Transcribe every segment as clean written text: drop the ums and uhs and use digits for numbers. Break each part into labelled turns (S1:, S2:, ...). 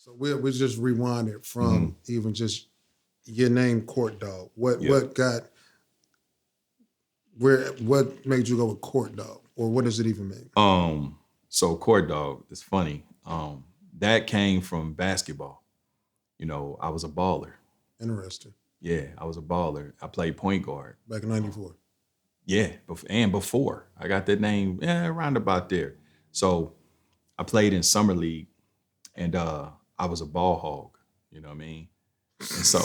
S1: So we just rewind it
S2: Mm-hmm.
S1: from even just your name, Court Dog. What
S2: Yeah.
S1: what got what made you go with Court Dog, or what does it even mean?
S2: So court dog, it's funny. That came from basketball. I was a baller.
S1: Interesting.
S2: Yeah, I was a baller. I played point guard.
S1: Back in '94.
S2: Yeah, and before I got that name, around about there. So I played in summer league, and I was a ball hog. You know what I mean? And so,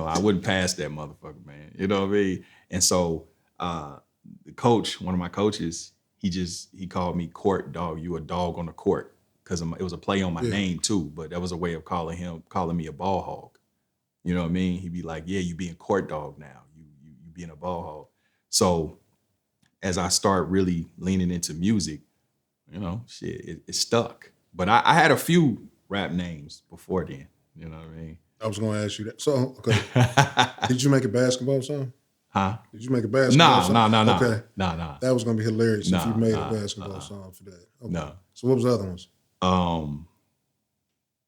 S2: I wouldn't pass that motherfucker, man. You know what I mean? And so, the coach, one of my coaches, he called me court dog. You a dog on the court, because it was a play on my
S1: Yeah.
S2: name too. But that was a way of calling me a ball hog. You know what I mean? He'd be like, "Yeah, you being court dog now. You being a ball hog." So as I start really leaning into music, shit, it stuck. But I had a few rap names before then. You know what I mean?
S1: I was going to ask you that. So, okay. Did you make a basketball song?
S2: Huh?
S1: Did you make a basketball song?
S2: No.
S1: Okay.
S2: Nah.
S1: That was going to be hilarious if you made
S2: Nah,
S1: a basketball song for that. Okay.
S2: No.
S1: So what was the other ones?
S2: I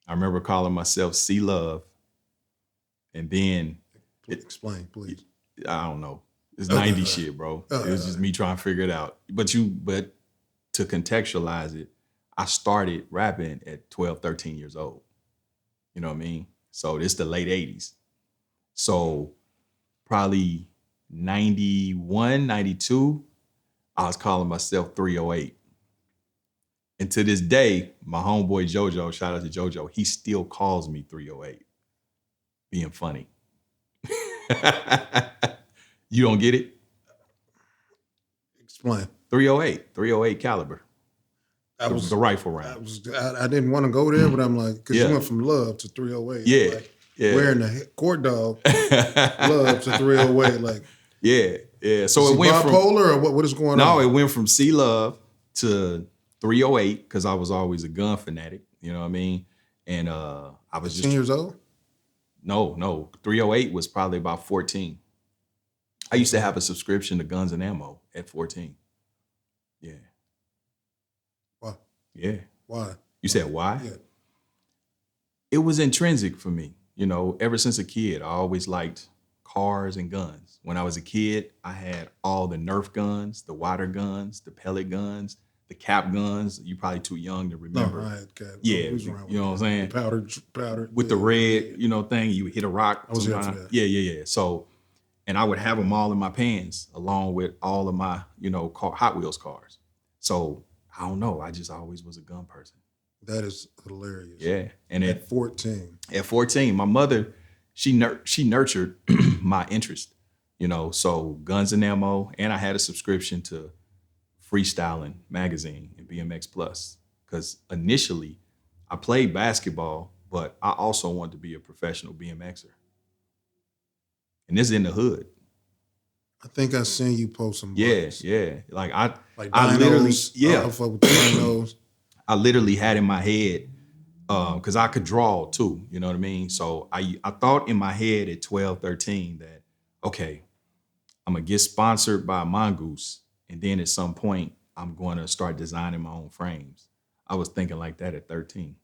S2: remember calling myself C Love, and then
S1: Explain, please.
S2: I don't know. It's 90s shit, bro. It was just me trying to figure it out. But to contextualize it, I started rapping at 12, 13 years old. You know what I mean? So this the late 80s. So probably 91, 92, I was calling myself 308. And to this day, my homeboy JoJo, shout out to JoJo, he still calls me 308. Being funny. You don't get it?
S1: Explain.
S2: 308 caliber. The rifle round.
S1: I didn't want to go there, but I'm like, because you went from love to 308.
S2: Yeah.
S1: Like, wearing the court dog, love to 308. Like,
S2: yeah. So it went
S1: bipolar, or what is going on?
S2: No, it went from C Love to 308 because I was always a gun fanatic. You know what I mean? And I was
S1: 10 years old?
S2: No. 308 was probably about 14. I used to have a subscription to Guns and Ammo at 14. Yeah.
S1: Why?
S2: Yeah.
S1: Why?
S2: You said why?
S1: Yeah.
S2: It was intrinsic for me. Ever since a kid, I always liked cars and guns. When I was a kid, I had all the Nerf guns, the water guns, the pellet guns, the cap guns. You're probably too young to remember.
S1: No, I had cap.
S2: Yeah, you know what I'm saying?
S1: Powder.
S2: With the red, thing, you would hit a rock.
S1: I was here for that.
S2: Yeah. So, and I would have them all in my pants along with all of my, Hot Wheels cars. So, I don't know. I just always was a gun person.
S1: That is hilarious.
S2: Yeah. And
S1: at 14.
S2: At 14, my mother, she nurtured my interest, so Guns and Ammo, and I had a subscription to Freestyling magazine and BMX Plus, because initially I played basketball, but I also wanted to be a professional BMXer. And this is in the hood.
S1: I think I seen you post some
S2: bikes. Yeah. I
S1: dinos,
S2: literally,
S1: I fuck with the dinos.
S2: I literally had in my head, because I could draw too, you know what I mean? So I thought in my head at 12, 13 that, okay, I'm going to get sponsored by Mongoose, and then at some point, I'm going to start designing my own frames. I was thinking like that at 13.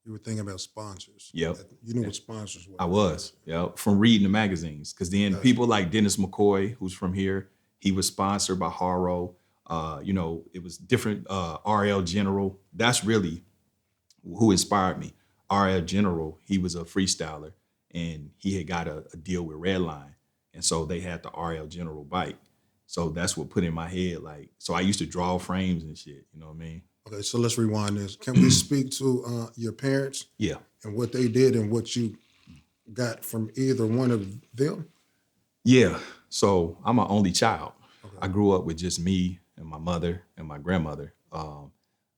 S1: You were thinking about sponsors.
S2: Yep.
S1: You knew what sponsors were.
S2: I was, from reading the magazines. Because then people like Dennis McCoy, who's from here, he was sponsored by Haro. It was different, RL General. That's really who inspired me. RL General, he was a freestyler, and he had got a deal with Redline. And so they had the RL General bike. So that's what put in my head, so I used to draw frames and shit, you know what I mean?
S1: Okay, so let's rewind this. Can we speak to your parents?
S2: Yeah.
S1: And what they did and what you got from either one of them?
S2: Yeah. So I'm an only child. Okay. I grew up with just me and my mother and my grandmother.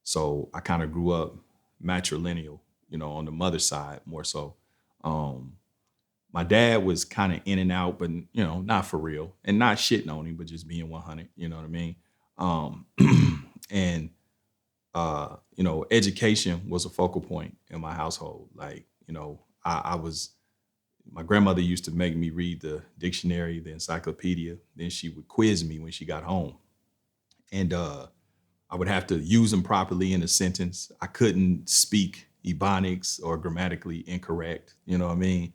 S2: So I kind of grew up matrilineal, on the mother's side more so. My dad was kind of in and out, but, not for real. And not shitting on him, but just being 100, you know what I mean? And education was a focal point in my household. My grandmother used to make me read the dictionary, the encyclopedia. Then she would quiz me when she got home. And I would have to use them properly in a sentence. I couldn't speak Ebonics or grammatically incorrect. You know what I mean?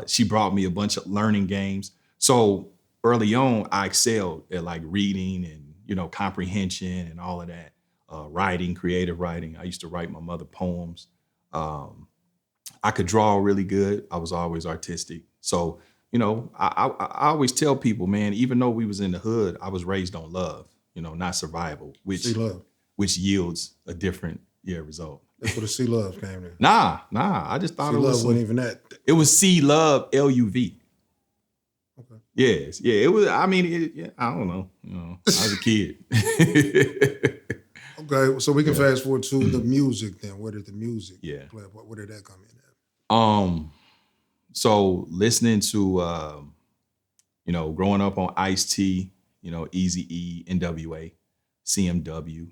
S2: She brought me a bunch of learning games. So early on, I excelled at like reading and, comprehension and all of that. Writing, creative writing. I used to write my mother poems. I could draw really good. I was always artistic. So, I always tell people, man, even though we was in the hood, I was raised on love, not survival,
S1: See love.
S2: which yields a different result.
S1: That's where the see love came in.
S2: Nah. I just thought
S1: See
S2: it was
S1: love wasn't even that.
S2: it was see love LUV.
S1: Okay.
S2: Yes, yeah. It was. I mean, I don't know. I was a kid.
S1: Okay, so we can fast forward to the music then. Where did the music play? Where did that come in at?
S2: So listening to growing up on Ice-T, Eazy-E, NWA, CMW,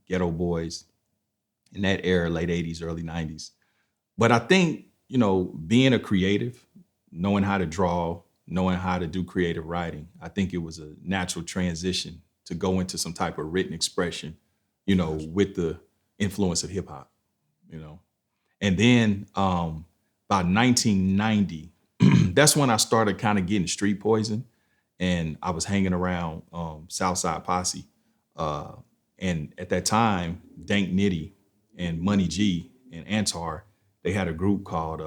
S2: Ghetto Boys, in that era, late 80s, early 90s. But I think, being a creative, knowing how to draw, knowing how to do creative writing, I think it was a natural transition to go into some type of written expression, with the influence of hip hop, And then by 1990, that's when I started kind of getting street poison. And I was hanging around Southside Posse. And at that time, Dank Nitty and Money G and Antar, they had a group called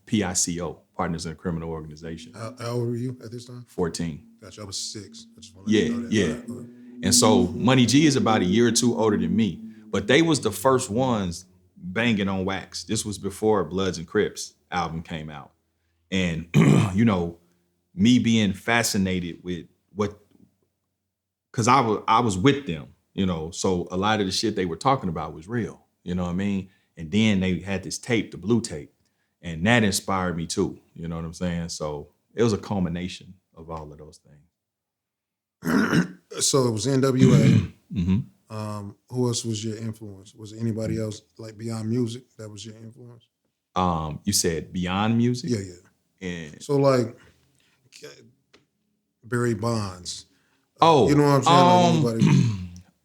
S2: PICO, Partners in a Criminal Organization.
S1: How old were you at this time?
S2: 14.
S1: Gotcha, I was 6. I just want
S2: Yeah,
S1: know that.
S2: yeah.
S1: All right.
S2: And so Money G is about a year or two older than me, but they was the first ones banging on wax. This was before Bloods and Crips album came out. And, me being fascinated with because I was with them, so a lot of the shit they were talking about was real, you know what I mean? And then they had this tape, the blue tape, and that inspired me too, you know what I'm saying? So it was a culmination of all of those things.
S1: So it was NWA.
S2: Mm-hmm.
S1: Who else was your influence? Was there anybody else like beyond music that was your influence?
S2: You said beyond music?
S1: Yeah.
S2: And
S1: So like Barry Bonds.
S2: Oh,
S1: you know what I'm saying? Like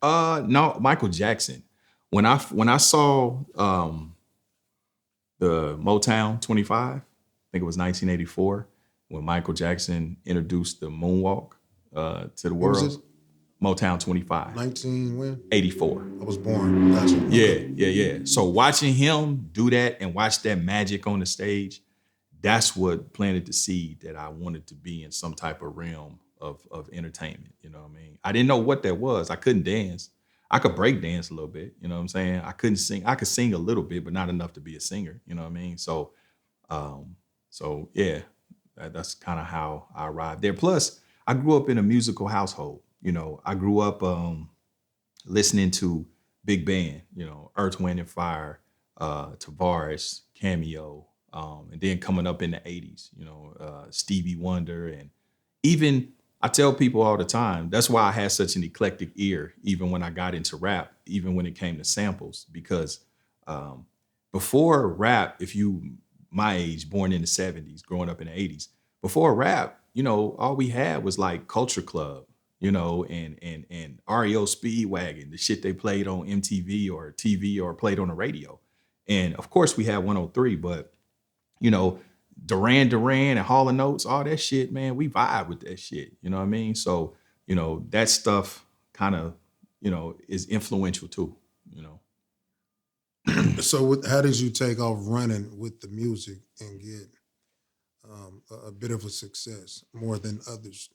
S1: anybody?
S2: No, Michael Jackson. When I saw the Motown 25, I think it was 1984, when Michael Jackson introduced the moonwalk to the
S1: What was
S2: world.
S1: this?
S2: Motown 25.
S1: 19 when?
S2: 84.
S1: I was born. Gotcha.
S2: Yeah. So watching him do that and watch that magic on the stage, that's what planted the seed that I wanted to be in some type of realm of entertainment. You know what I mean? I didn't know what that was. I couldn't dance. I could break dance a little bit. You know what I'm saying? I couldn't sing. I could sing a little bit, but not enough to be a singer. You know what I mean? So yeah, that's kind of how I arrived there. Plus, I grew up in a musical household. I grew up listening to big band, Earth, Wind and Fire, Tavares, Cameo, and then coming up in the 80s, Stevie Wonder. And even, I tell people all the time, that's why I had such an eclectic ear, even when I got into rap, even when it came to samples, because before rap, if you my age, born in the 70s, growing up in the 80s, before rap, all we had was like Culture Club, and REO Speedwagon, the shit they played on MTV or TV or played on the radio. And of course we had 103, but Duran Duran and Hall & Oates, all that shit, man, we vibe with that shit. You know what I mean? So, that stuff kind of, is influential too,
S1: So how did you take off running with the music and get a bit of a success more than others?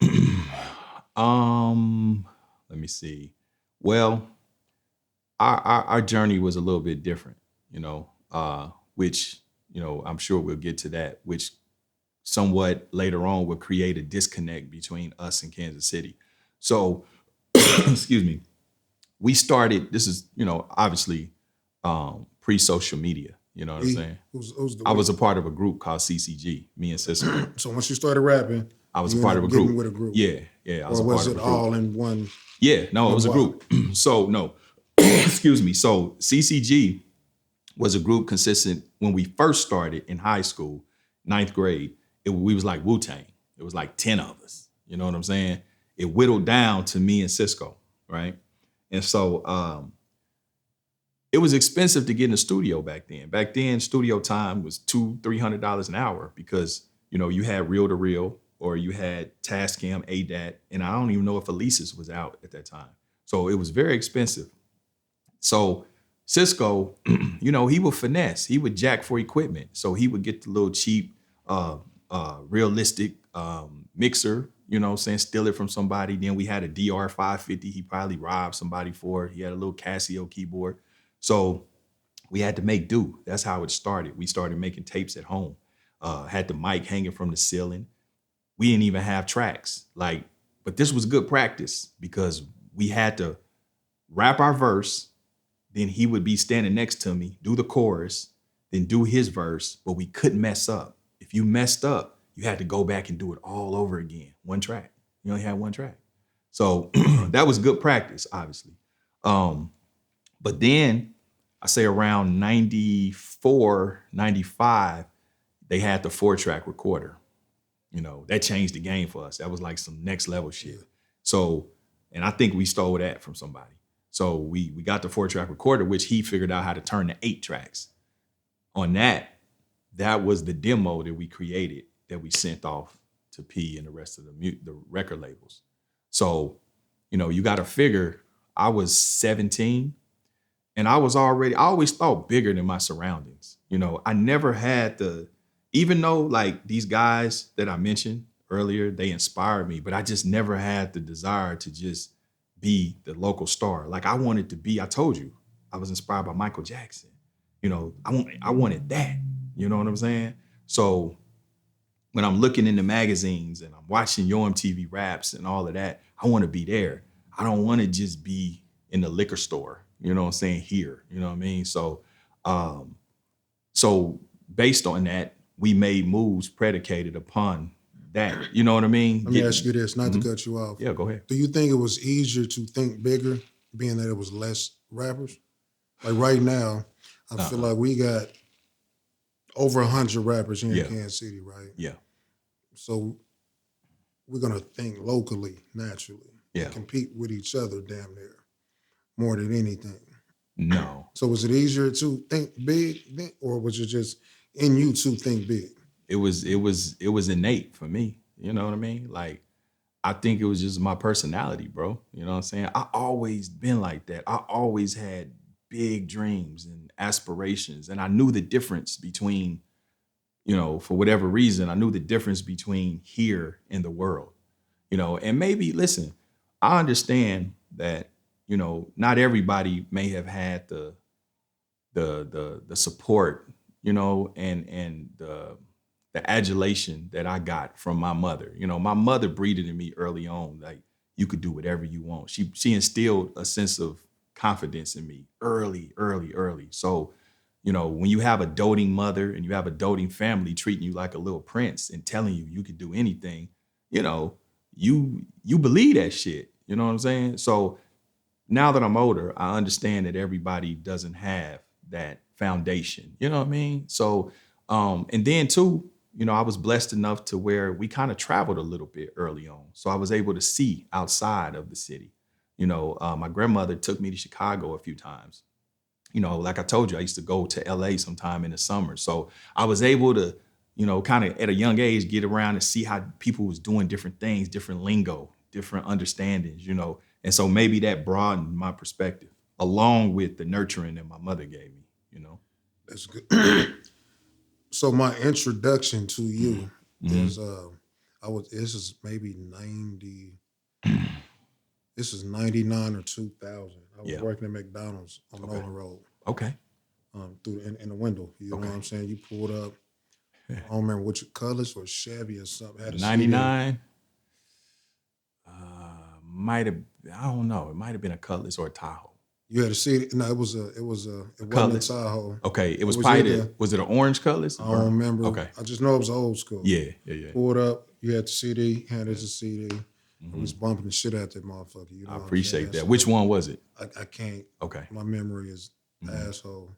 S2: Let me see. Well, our journey was a little bit different, which, I'm sure we'll get to that, which somewhat later on will create a disconnect between us and Kansas City. So, excuse me, we started, this is, obviously pre-social media, you know what I'm saying? I was a part of a group called CCG, me and Cisco.
S1: So once you started rapping,
S2: I was a part of a group.
S1: With a group.
S2: Yeah. I was
S1: or
S2: a
S1: was
S2: part
S1: it
S2: of a group.
S1: all in one?
S2: Yeah, no, it was a group. So no, excuse me. So CCG was a group consistent when we first started in high school, 9th grade. We was like Wu-Tang. It was like 10 of us. You know what I'm saying? It whittled down to me and Cisco, right? And so it was expensive to get in the studio back then. Back then, studio time was $200-300 an hour because you had reel to reel or you had Tascam, ADAT, and I don't even know if Alesis was out at that time. So it was very expensive. So Cisco, he would finesse. He would jack for equipment. So he would get the little cheap, realistic mixer, steal it from somebody. Then we had a DR550. He probably robbed somebody for it. He had a little Casio keyboard. So we had to make do. That's how it started. We started making tapes at home. Had the mic hanging from the ceiling. We didn't even have tracks. But this was good practice because we had to rap our verse. Then he would be standing next to me, do the chorus, then do his verse, but we couldn't mess up. If you messed up, you had to go back and do it all over again. One track. You only had one track. So that was good practice, obviously. But then I say around 94, 95, they had the 4-track recorder. That changed the game for us. That was like some next level shit. So, and I think we stole that from somebody. So we got the 4-track recorder, which he figured out how to turn to 8 tracks. On that was the demo that we created that we sent off to P and the rest of the record labels. So, you got to figure I was 17 and I always thought bigger than my surroundings. I never had even though like these guys that I mentioned earlier, they inspired me, but I just never had the desire to just be the local star. Like I told you, I was inspired by Michael Jackson. I wanted that. You know what I'm saying? So when I'm looking in the magazines and I'm watching Yo MTV Raps and all of that, I want to be there. I don't want to just be in the liquor store, you know what I'm saying, here. You know what I mean? So so based on that, we made moves predicated upon that. You know what I mean?
S1: Let me ask you this, not to cut you off.
S2: Yeah, go ahead.
S1: Do you think it was easier to think bigger, being that it was less rappers? Like right now, I feel like we got over 100 rappers here in Kansas City, right?
S2: Yeah.
S1: So we're going to think locally, naturally.
S2: Yeah.
S1: Compete with each other damn near more than anything.
S2: No.
S1: So was it easier to think big or was it just in you to think big?
S2: It was innate for me. You know what I mean? Like, I think it was just my personality, bro. You know what I'm saying? I always been like that. I always had big dreams and aspirations. And I knew the difference between, for whatever reason, I knew the difference between here and the world. And maybe, listen, I understand that, not everybody may have had the support, and the adulation that I got from my mother. My mother breathed in me early on, like, you could do whatever you want. She instilled a sense of confidence in me early. So, when you have a doting mother and you have a doting family treating you like a little prince and telling you could do anything, you believe that shit. You know what I'm saying? So now that I'm older, I understand that everybody doesn't have that foundation. You know what I mean? So, and then too, I was blessed enough to where we kind of traveled a little bit early on. So I was able to see outside of the city. My grandmother took me to Chicago a few times. Like I told you, I used to go to LA sometime in the summer. So I was able to, kind of at a young age, get around and see how people was doing different things, different lingo, different understandings, And so maybe that broadened my perspective along with the nurturing that my mother gave me,
S1: That's good. So my introduction to you is this is maybe 90. This is 99 or 2000. I was working at McDonald's on Nolan Road.
S2: Okay.
S1: In the window. You know what I'm saying? You pulled up. I don't remember which colors or Chevy or something. Had a
S2: 99. Might have, I don't know. It might have been a Cutlass or a Tahoe.
S1: You had a CD. No, it wasn't a Tahoe.
S2: Okay, it was probably was it an orange Cutlass?
S1: I don't remember.
S2: Okay.
S1: I just know it was old school.
S2: Yeah.
S1: Pulled up, you had the CD, handed the CD. I was bumping the shit out that motherfucker. You know
S2: I appreciate that. So which one was it?
S1: I can't.
S2: Okay.
S1: My memory is asshole.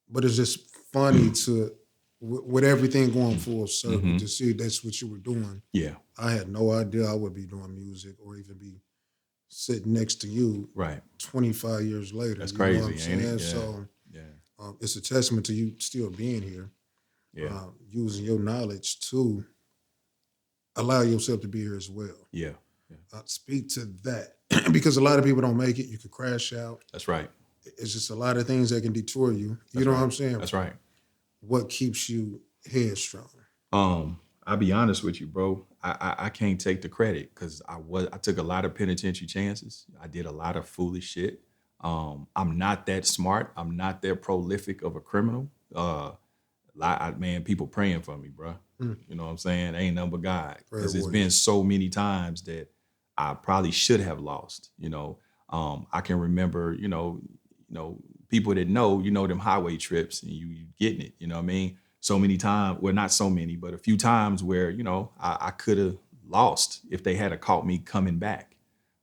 S1: But it's just funny to, with everything going full circle, to see that's what you were doing.
S2: Yeah.
S1: I had no idea I would be doing music or even be sitting next to you
S2: Right.
S1: 25 years later.
S2: That's
S1: You know what I'm
S2: crazy, ain't
S1: saying?
S2: it? Yeah.
S1: So
S2: Yeah.
S1: it's a testament to you still being here,
S2: Yeah.
S1: using your knowledge to allow yourself to be here as well.
S2: Yeah. Yeah.
S1: Speak to that because a lot of people don't make it. You could crash out.
S2: That's right.
S1: It's just a lot of things that can detour you. You
S2: That's
S1: know what
S2: right.
S1: I'm saying?
S2: That's right.
S1: What keeps you headstrong?
S2: I'll be honest with you, bro. I can't take the credit because I took a lot of penitentiary chances. I did a lot of foolish shit. I'm not that smart. I'm not that prolific of a criminal. Man, people praying for me, bro.
S1: Mm,
S2: You know what I'm saying? Ain't nothing but God.
S1: prayer
S2: Because it's
S1: warriors.
S2: been so many times that I probably should have lost. I can remember, people that know, them highway trips and you getting it. You know what I mean? So many times, well, not so many, but a few times where I could have lost if they had caught me coming back.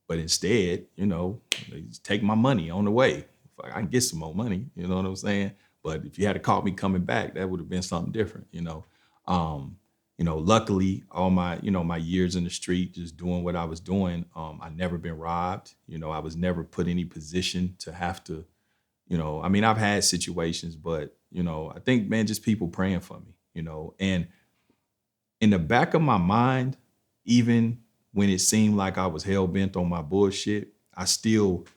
S2: But instead, they just take my money on the way. If I can get some more money, you know what I'm saying? But if you had caught me coming back, that would have been something different. Luckily, all my years in the street, just doing what I was doing, I never been robbed. I was never put in any position to have to, I've had situations, but, I think, man, just people praying for me, and in the back of my mind, even when it seemed like I was hell bent on my bullshit, I still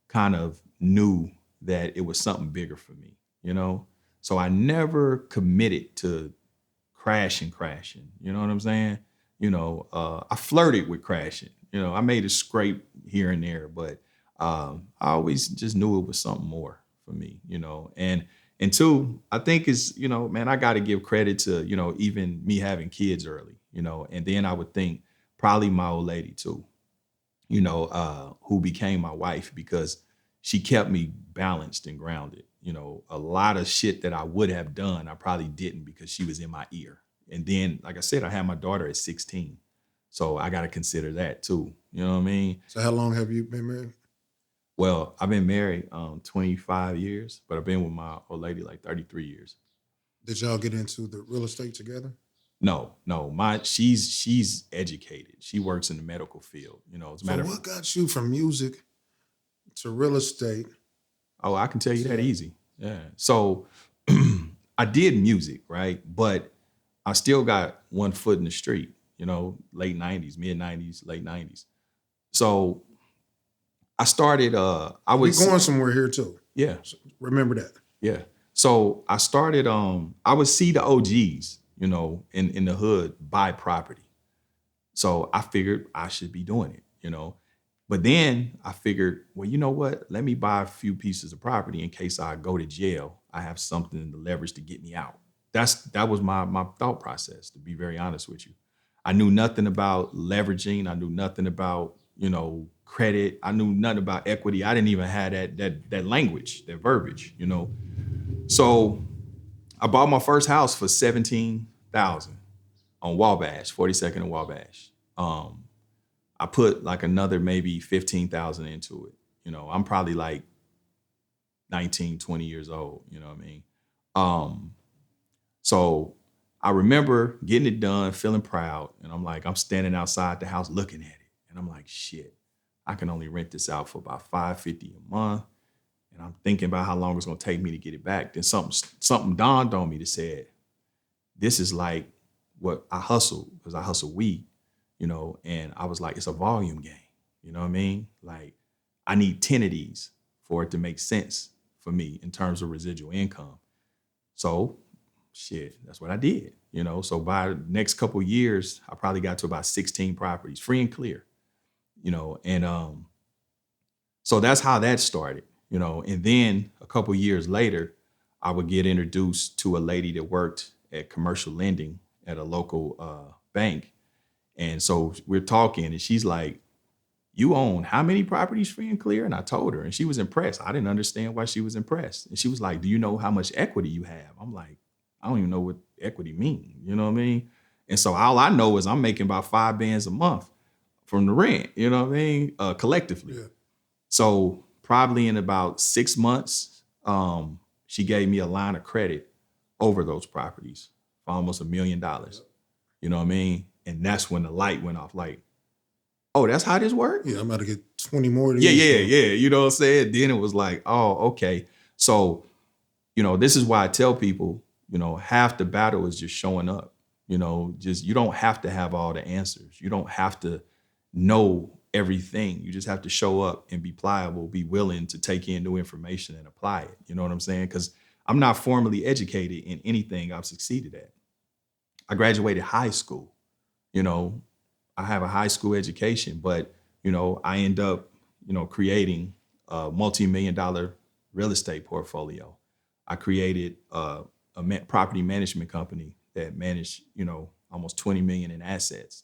S2: kind of knew that it was something bigger for me. So I never committed to crashing. You know what I'm saying? I flirted with crashing. I made a scrape here and there, but I always just knew it was something more for me. And two, I think is, man, I got to give credit to, even me having kids early. And then I would think probably my old lady too, who became my wife because she kept me balanced and grounded. A lot of shit that I would have done, I probably didn't because she was in my ear. And then, like I said, I had my daughter at 16. So I got to consider that too. You know what I mean?
S1: So how long have you been married?
S2: Well, I've been married 25 years, but I've been with my old lady like 33 years.
S1: Did y'all get into the real estate together?
S2: No, she's educated. She works in the medical field. As a
S1: So
S2: matter
S1: what
S2: of
S1: got you from music to real estate?
S2: oh, I can tell you that
S1: To,
S2: easy. Yeah. So I did music, right? But I still got one foot in the street, late 90s, mid 90s, late 90s. So I started I
S1: we
S2: would
S1: going somewhere here too.
S2: yeah,
S1: So remember that.
S2: yeah. So I started I would see the OGs, in the hood buy property. So I figured I should be doing it. But then I figured, well, you know what? Let me buy a few pieces of property in case I go to jail. I have something to leverage to get me out. That was my thought process, to be very honest with you. I knew nothing about leveraging. I knew nothing about, credit. I knew nothing about equity. I didn't even have that language, that verbiage. So I bought my first house for 17,000 on Wabash, 42nd and Wabash. I put like another maybe 15,000 into it. I'm probably like 19, 20 years old. You know what I mean? So I remember getting it done, feeling proud. And I'm standing outside the house looking at it. And I'm like, shit, I can only rent this out for about $550 a month. And I'm thinking about how long it's gonna take me to get it back. Then something dawned on me that said, this is like what I hustle, because I hustle weed, and I was like, it's a volume game. You know what I mean? Like, I need 10 of these for it to make sense for me in terms of residual income. So, shit, that's what I did. So by the next couple of years, I probably got to about 16 properties, free and clear. And so that's how that started. And then a couple of years later, I would get introduced to a lady that worked at commercial lending at a local bank. And so we're talking and she's like, you own how many properties free and clear? And I told her, and she was impressed. I didn't understand why she was impressed. And she was like, do you know how much equity you have? I'm like, I don't even know what equity means. You know what I mean? And so all I know is I'm making about 5 bands a month from the rent, you know what I mean? Collectively.
S1: Yeah.
S2: So probably in about 6 months, she gave me a line of credit over those properties for almost $1 million. You know what I mean? And that's when the light went off. Like, oh, that's how this works?
S1: Yeah, I'm about to get 20 more of
S2: Yeah,
S1: these.
S2: yeah. You know what I'm saying? Then it was like, oh, okay. So, this is why I tell people, half the battle is just showing up. Just you don't have to have all the answers. You don't have to know everything. You just have to show up and be pliable, be willing to take in new information and apply it. You know what I'm saying? Because I'm not formally educated in anything I've succeeded at. I graduated high school. I have a high school education, but I end up creating a multi-million-dollar real estate portfolio. I created a property management company that managed almost 20 million in assets.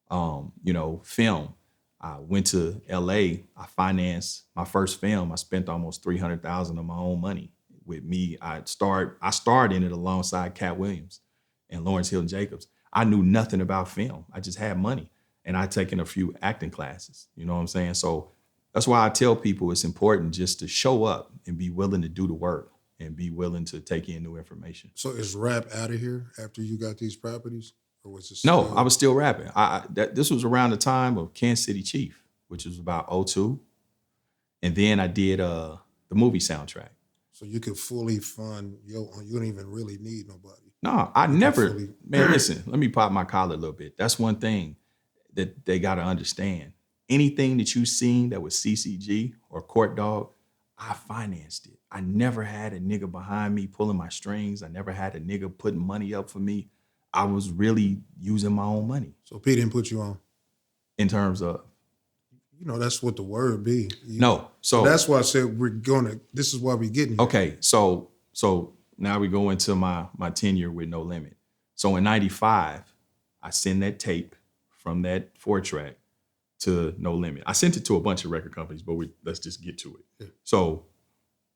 S2: Film. I went to LA. I financed my first film. I spent almost 300,000 of my own money. With me, I starred in it alongside Cat Williams and Lawrence Hilton Jacobs. I knew nothing about film. I just had money. And I'd taken a few acting classes. You know what I'm saying? So that's why I tell people it's important just to show up and be willing to do the work and be willing to take in new information.
S1: So is rap out of here after you got these properties? Or was it
S2: No, I was still rapping. This was around the time of Kansas City Chief, which was about 2002. And then I did the movie soundtrack.
S1: So you could fully fund your own. You don't even really need nobody.
S2: No, I never, man, listen, let me pop my collar a little bit. That's one thing that they got to understand. Anything that you seen that was CCG or Court Dog, I financed it. I never had a nigga behind me pulling my strings. I never had a nigga putting money up for me. I was really using my own money.
S1: So P didn't put you on?
S2: In terms of?
S1: That's what the word be.
S2: No. So
S1: that's why I said this is why we're getting here.
S2: Okay. So now we go into my tenure with No Limit. So in 95, I send that tape from that 4-track to No Limit. I sent it to a bunch of record companies, but let's just get to it. Yeah. So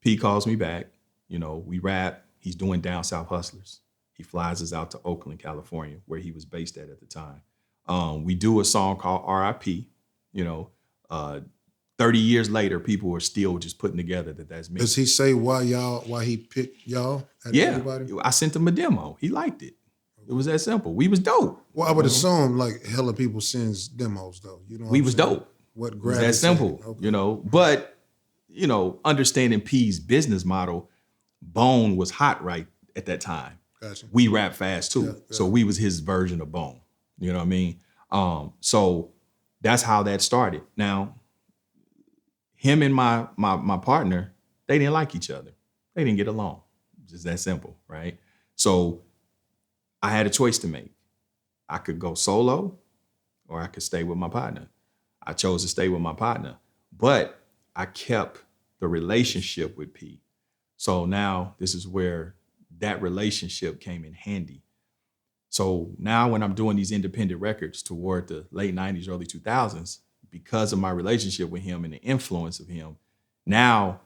S2: P calls me back. We rap. He's doing Down South Hustlers. He flies us out to Oakland, California, where he was based at the time. We do a song called R.I.P. 30 years later, people are still just putting together that's me.
S1: Does he say why he picked y'all? Everybody?
S2: I sent him a demo. He liked it. It was that simple. We was dope.
S1: Well, I would assume like hella people sends demos though.
S2: We was dope.
S1: What
S2: it was that simple, okay. But understanding P's business model, Bone was hot right at that time.
S1: Gotcha.
S2: We rap fast too. Yeah. So we was his version of Bone. You know what I mean? So that's how that started. Now, him and my partner, they didn't like each other. They didn't get along. Just that simple, right? So I had a choice to make. I could go solo or I could stay with my partner. I chose to stay with my partner, but I kept the relationship with P. So now this is where that relationship came in handy. So now when I'm doing these independent records toward the late 90s, early 2000s, because of my relationship with him and the influence of him, now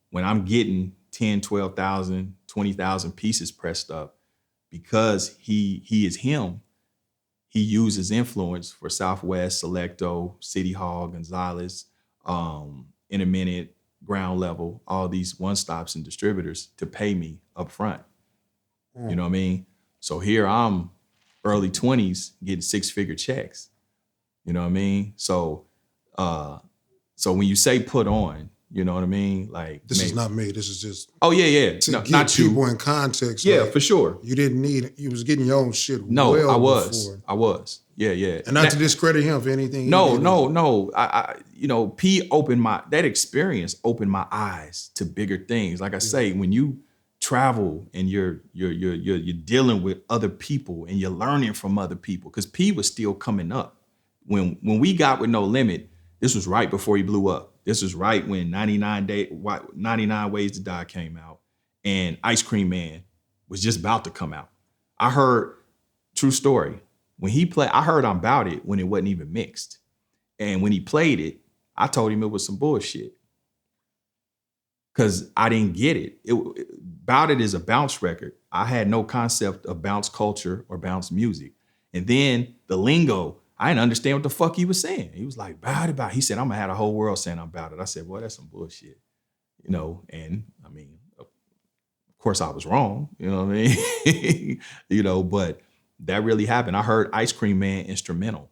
S2: when I'm getting 10, 12,000, 20,000 pieces pressed up, because he is him, he uses influence for Southwest, Selecto, City Hall, Gonzalez, In a Minute, Ground Level, all these one-stops and distributors to pay me up front. You know what I mean? So here I'm early 20s getting 6-figure checks. You know what I mean? So when you say put on, you know what I mean? Like
S1: this is not me. This is just
S2: to
S1: get
S2: not
S1: people
S2: you.
S1: in context.
S2: Yeah, for sure.
S1: You didn't need. You was getting your own shit.
S2: No,
S1: well
S2: I was.
S1: Before.
S2: I was. Yeah.
S1: And not to discredit him for anything.
S2: No. I P opened that experience opened my eyes to bigger things. Like I say, when you travel and you're dealing with other people and you're learning from other people, because P was still coming up. When we got with No Limit, this was right before he blew up. This was right when 99 Ways to Die came out and Ice Cream Man was just about to come out. I heard, true story, when he played, I heard I'm About It when it wasn't even mixed. And when he played it, I told him it was some bullshit. Because I didn't get it. About It is a bounce record. I had no concept of bounce culture or bounce music. And then the lingo, I didn't understand what the fuck he was saying. He was like, about it. He said, I'm gonna have the whole world saying I'm about it. I said, well, that's some bullshit. And I mean, of course I was wrong, you know what I mean? But that really happened. I heard Ice Cream Man instrumental.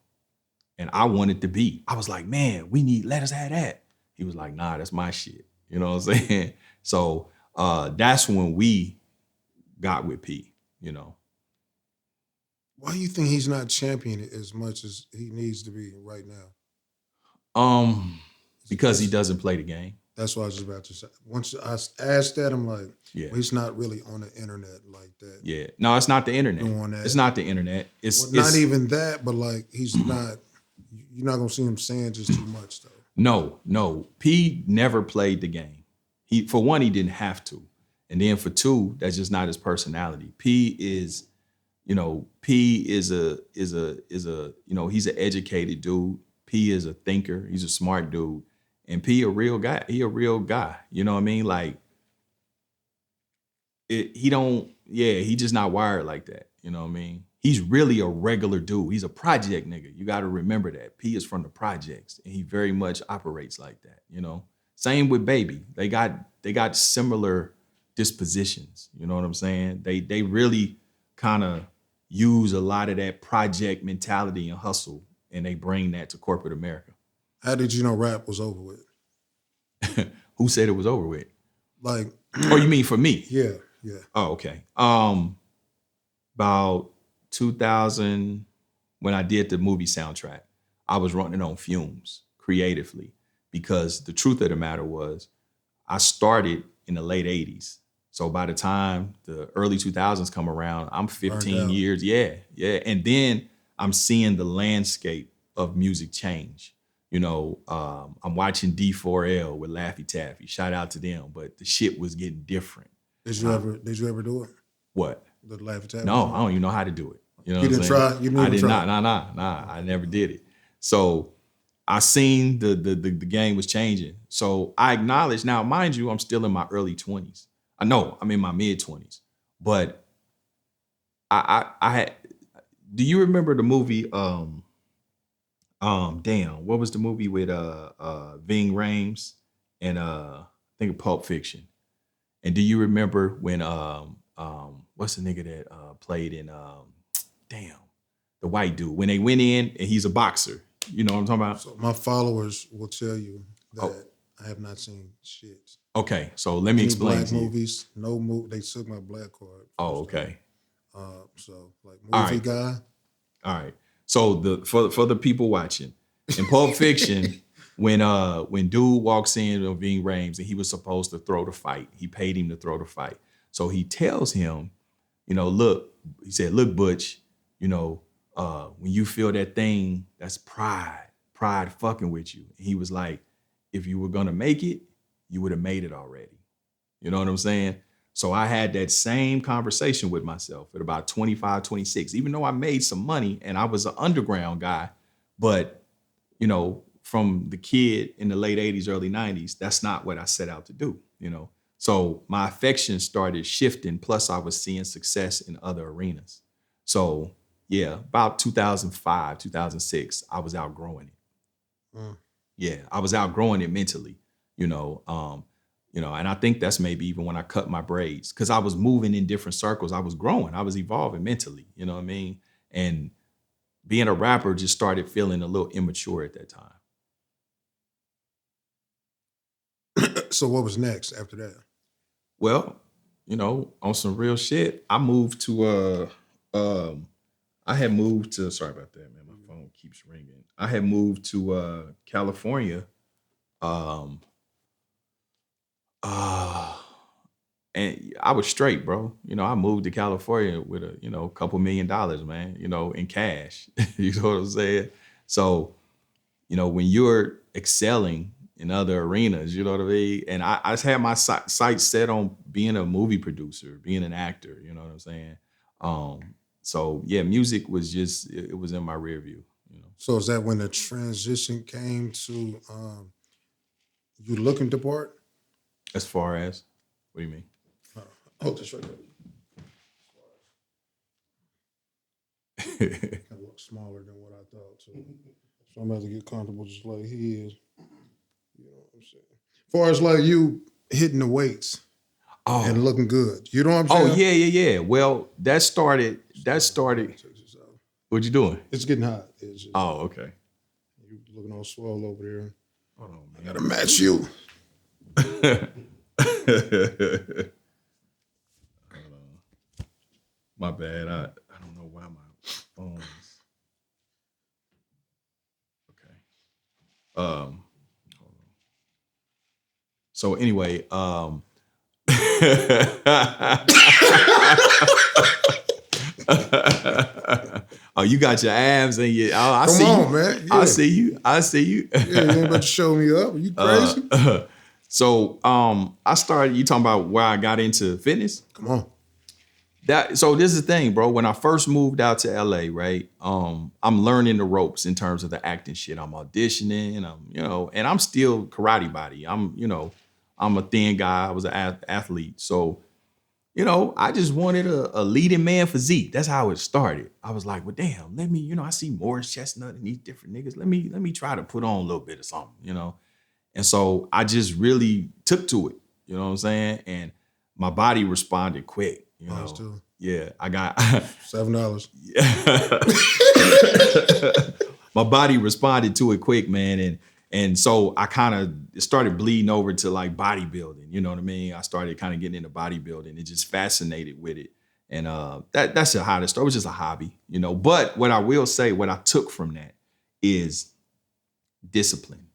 S2: And I wanted the beat. I was like, man, let us have that. He was like, nah, that's my shit. You know what I'm saying? So that's when we got with P, you know.
S1: Why do you think he's not championing as much as he needs to be right now?
S2: Because he doesn't play the game.
S1: That's what I was just about to say. Once I asked that, I'm like,
S2: Yeah.
S1: well, he's not really on the internet like that.
S2: Yeah. No, it's not the internet.
S1: Doing that.
S2: It's not the internet. It's
S1: not even that, but like he's not. You're not gonna see him saying just too much though.
S2: No. P never played the game. For one, he didn't have to, and then for two, that's just not his personality. P is a he's an educated dude. P is a thinker. He's a smart dude. And P a real guy. He a real guy. You know what I mean? Like he just not wired like that. You know what I mean? He's really a regular dude. He's a project nigga. You got to remember that. P is from the projects and he very much operates like that, you know? Same with Baby. They got similar dispositions. You know what I'm saying? They really kind of use a lot of that project mentality and hustle, and they bring that to corporate America.
S1: How did you know rap was over with?
S2: Who said it was over with?
S1: Like,
S2: oh, you mean for me?
S1: Yeah.
S2: Oh, okay. About 2000, when I did the movie soundtrack, I was running on fumes creatively because the truth of the matter was I started in the late 80s. So by the time the early 2000s come around, I'm 15 years. Yeah. And then I'm seeing the landscape of music change. You know, I'm watching D4L with Laffy Taffy. Shout out to them. But the shit was getting different.
S1: Did you ever do it?
S2: What?
S1: The Laffy Taffy?
S2: No, I don't even know how to do it. You know
S1: you didn't try? You didn't
S2: I did
S1: try?
S2: not. Nah. I never did it. So I seen the game was changing. So I acknowledge now, mind you, I'm still in my early 20s. I know I'm in my mid 20s, but I had. Do you remember the movie? Damn, what was the movie with Ving Rhames and I think of Pulp Fiction? And do you remember when what's the nigga that played in the white dude when they went in and he's a boxer? You know what I'm talking about?
S1: So my followers will tell you that I have not seen shit.
S2: Okay, so let me explain
S1: black
S2: to you.
S1: movies, no movie. They took my black card.
S2: Oh, okay.
S1: So like movie guy.
S2: All right. So for the people watching, in Pulp Fiction, when dude walks in on Ving Rhames and he was supposed to throw the fight, he paid him to throw the fight. So he tells him, look, he said, look, Butch, when you feel that thing, that's pride fucking with you. And he was like, if you were gonna make it, you would have made it already. You know what I'm saying? So I had that same conversation with myself at about 25, 26, even though I made some money and I was an underground guy, but from the kid in the late 80s, early 90s, that's not what I set out to do, So my affection started shifting. Plus I was seeing success in other arenas. So yeah, about 2005, 2006, I was outgrowing it. Yeah, I was outgrowing it mentally, and I think that's maybe even when I cut my braids because I was moving in different circles. I was growing, I was evolving mentally, you know what I mean? And being a rapper just started feeling a little immature at that time.
S1: So what was next after that?
S2: Well, on some real shit, I moved to sorry about that, man. My phone keeps ringing. I had moved to California. And I was straight, bro. I moved to California with a couple $1 million, man, in cash. You know what I'm saying? So, when you're excelling in other arenas, you know what I mean? And I just had my sights set on being a movie producer, being an actor, you know what I'm saying? So yeah, music was just, it was in my rear view,
S1: So is that when the transition came to you looking the part?
S2: As far as, what do you mean?
S1: Hold this right there. I look smaller than what I thought, too. So I'm about to get comfortable just like he is. You know what I'm saying? As far as like you hitting the weights and looking good. You know what I'm saying?
S2: Yeah. Well, that started. What you doing?
S1: It's getting hot.
S2: Okay.
S1: You looking all swole over there.
S2: Hold on, man.
S1: I gotta match you.
S2: My bad. I don't know why my phone is. Okay. Hold on. So anyway, oh, you got your abs and your. Oh, I
S1: Come
S2: see
S1: on,
S2: you,
S1: man. Yeah.
S2: I see you. I see you.
S1: Yeah, you ain't about to show me up. Are you crazy?
S2: So I started. You talking about where I got into fitness?
S1: Come on.
S2: So this is the thing, bro. When I first moved out to LA, right? I'm learning the ropes in terms of the acting shit. I'm auditioning. And I'm still karate body. I'm a thin guy. I was an athlete. So, I just wanted a leading man physique. That's how it started. I was like, well, damn, let me, I see Morris Chestnut and these different niggas. Let me try to put on a little bit of something. And so I just really took to it. You know what I'm saying? And my body responded quick.
S1: Too.
S2: Yeah, I got
S1: $7.
S2: my body responded to it quick, man, and so I kind of started bleeding over to like bodybuilding. You know what I mean? I started kind of getting into bodybuilding. It just fascinated with it, and that's how it started. It was just a hobby, But what I will say, what I took from that is discipline.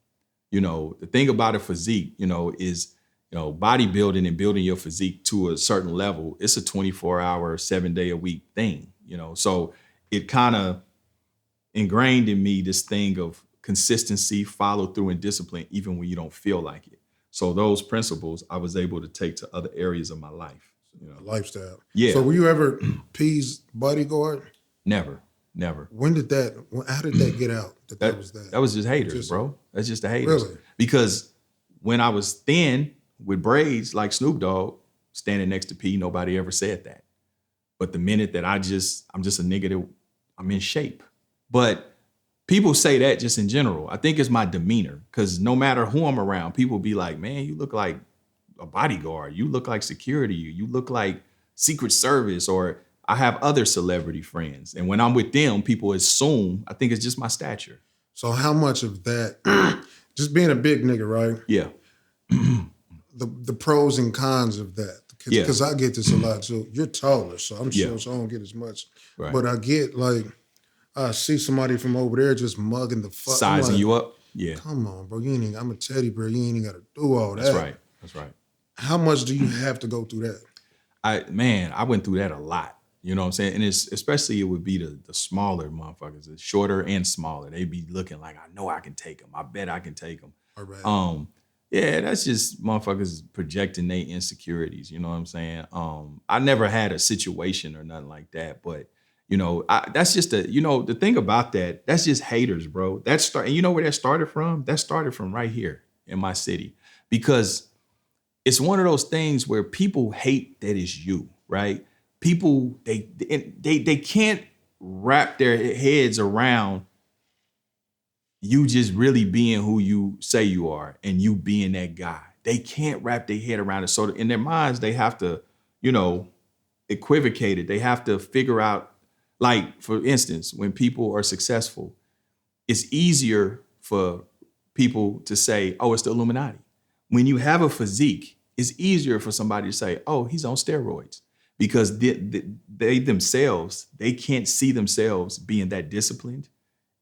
S2: The thing about a physique, is bodybuilding and building your physique to a certain level, it's a 24-hour, 7-day-a-week thing, So it kind of ingrained in me this thing of consistency, follow through, and discipline, even when you don't feel like it. So those principles I was able to take to other areas of my life.
S1: Lifestyle.
S2: Yeah.
S1: So were you ever P's bodyguard?
S2: Never.
S1: How did that get out? That was that?
S2: That was just haters, bro. That's just the haters.
S1: Really?
S2: Because when I was thin with braids like Snoop Dogg, standing next to P, nobody ever said that. But the minute that I'm just a nigga that I'm in shape. But people say that just in general. I think it's my demeanor, because no matter who I'm around, people be like, man, you look like a bodyguard. You look like security. You look like Secret Service, or I have other celebrity friends. And when I'm with them, people assume, I think it's just my stature.
S1: So how much of that, just being a big nigga, right?
S2: Yeah.
S1: The pros and cons of that. Because I get this a lot too. You're taller, so I'm sure so I don't get as much. Right. But I get like, I see somebody from over there just mugging the fuck.
S2: Sizing you up? Yeah.
S1: Come on, bro. I'm a teddy bear. You ain't even got to do all that.
S2: That's right.
S1: How much do you have to go through that?
S2: I went through that a lot. You know what I'm saying? And especially it would be the smaller motherfuckers, the shorter and smaller. They be looking like, I know I can take them. I bet I can take them. All right. Yeah, that's just motherfuckers projecting their insecurities. You know what I'm saying? I never had a situation or nothing like that, but that's just the thing about that. That's just haters, bro. And you know where that started from? That started from right here in my city, because it's one of those things where people hate that it's you, right? People they can't wrap their heads around you just really being who you say you are and you being that guy. They can't wrap their head around it. So in their minds, they have to, equivocate it. They have to figure out, like, for instance, when people are successful, it's easier for people to say, oh, it's the Illuminati. When you have a physique, it's easier for somebody to say, oh, he's on steroids, because they themselves, they can't see themselves being that disciplined,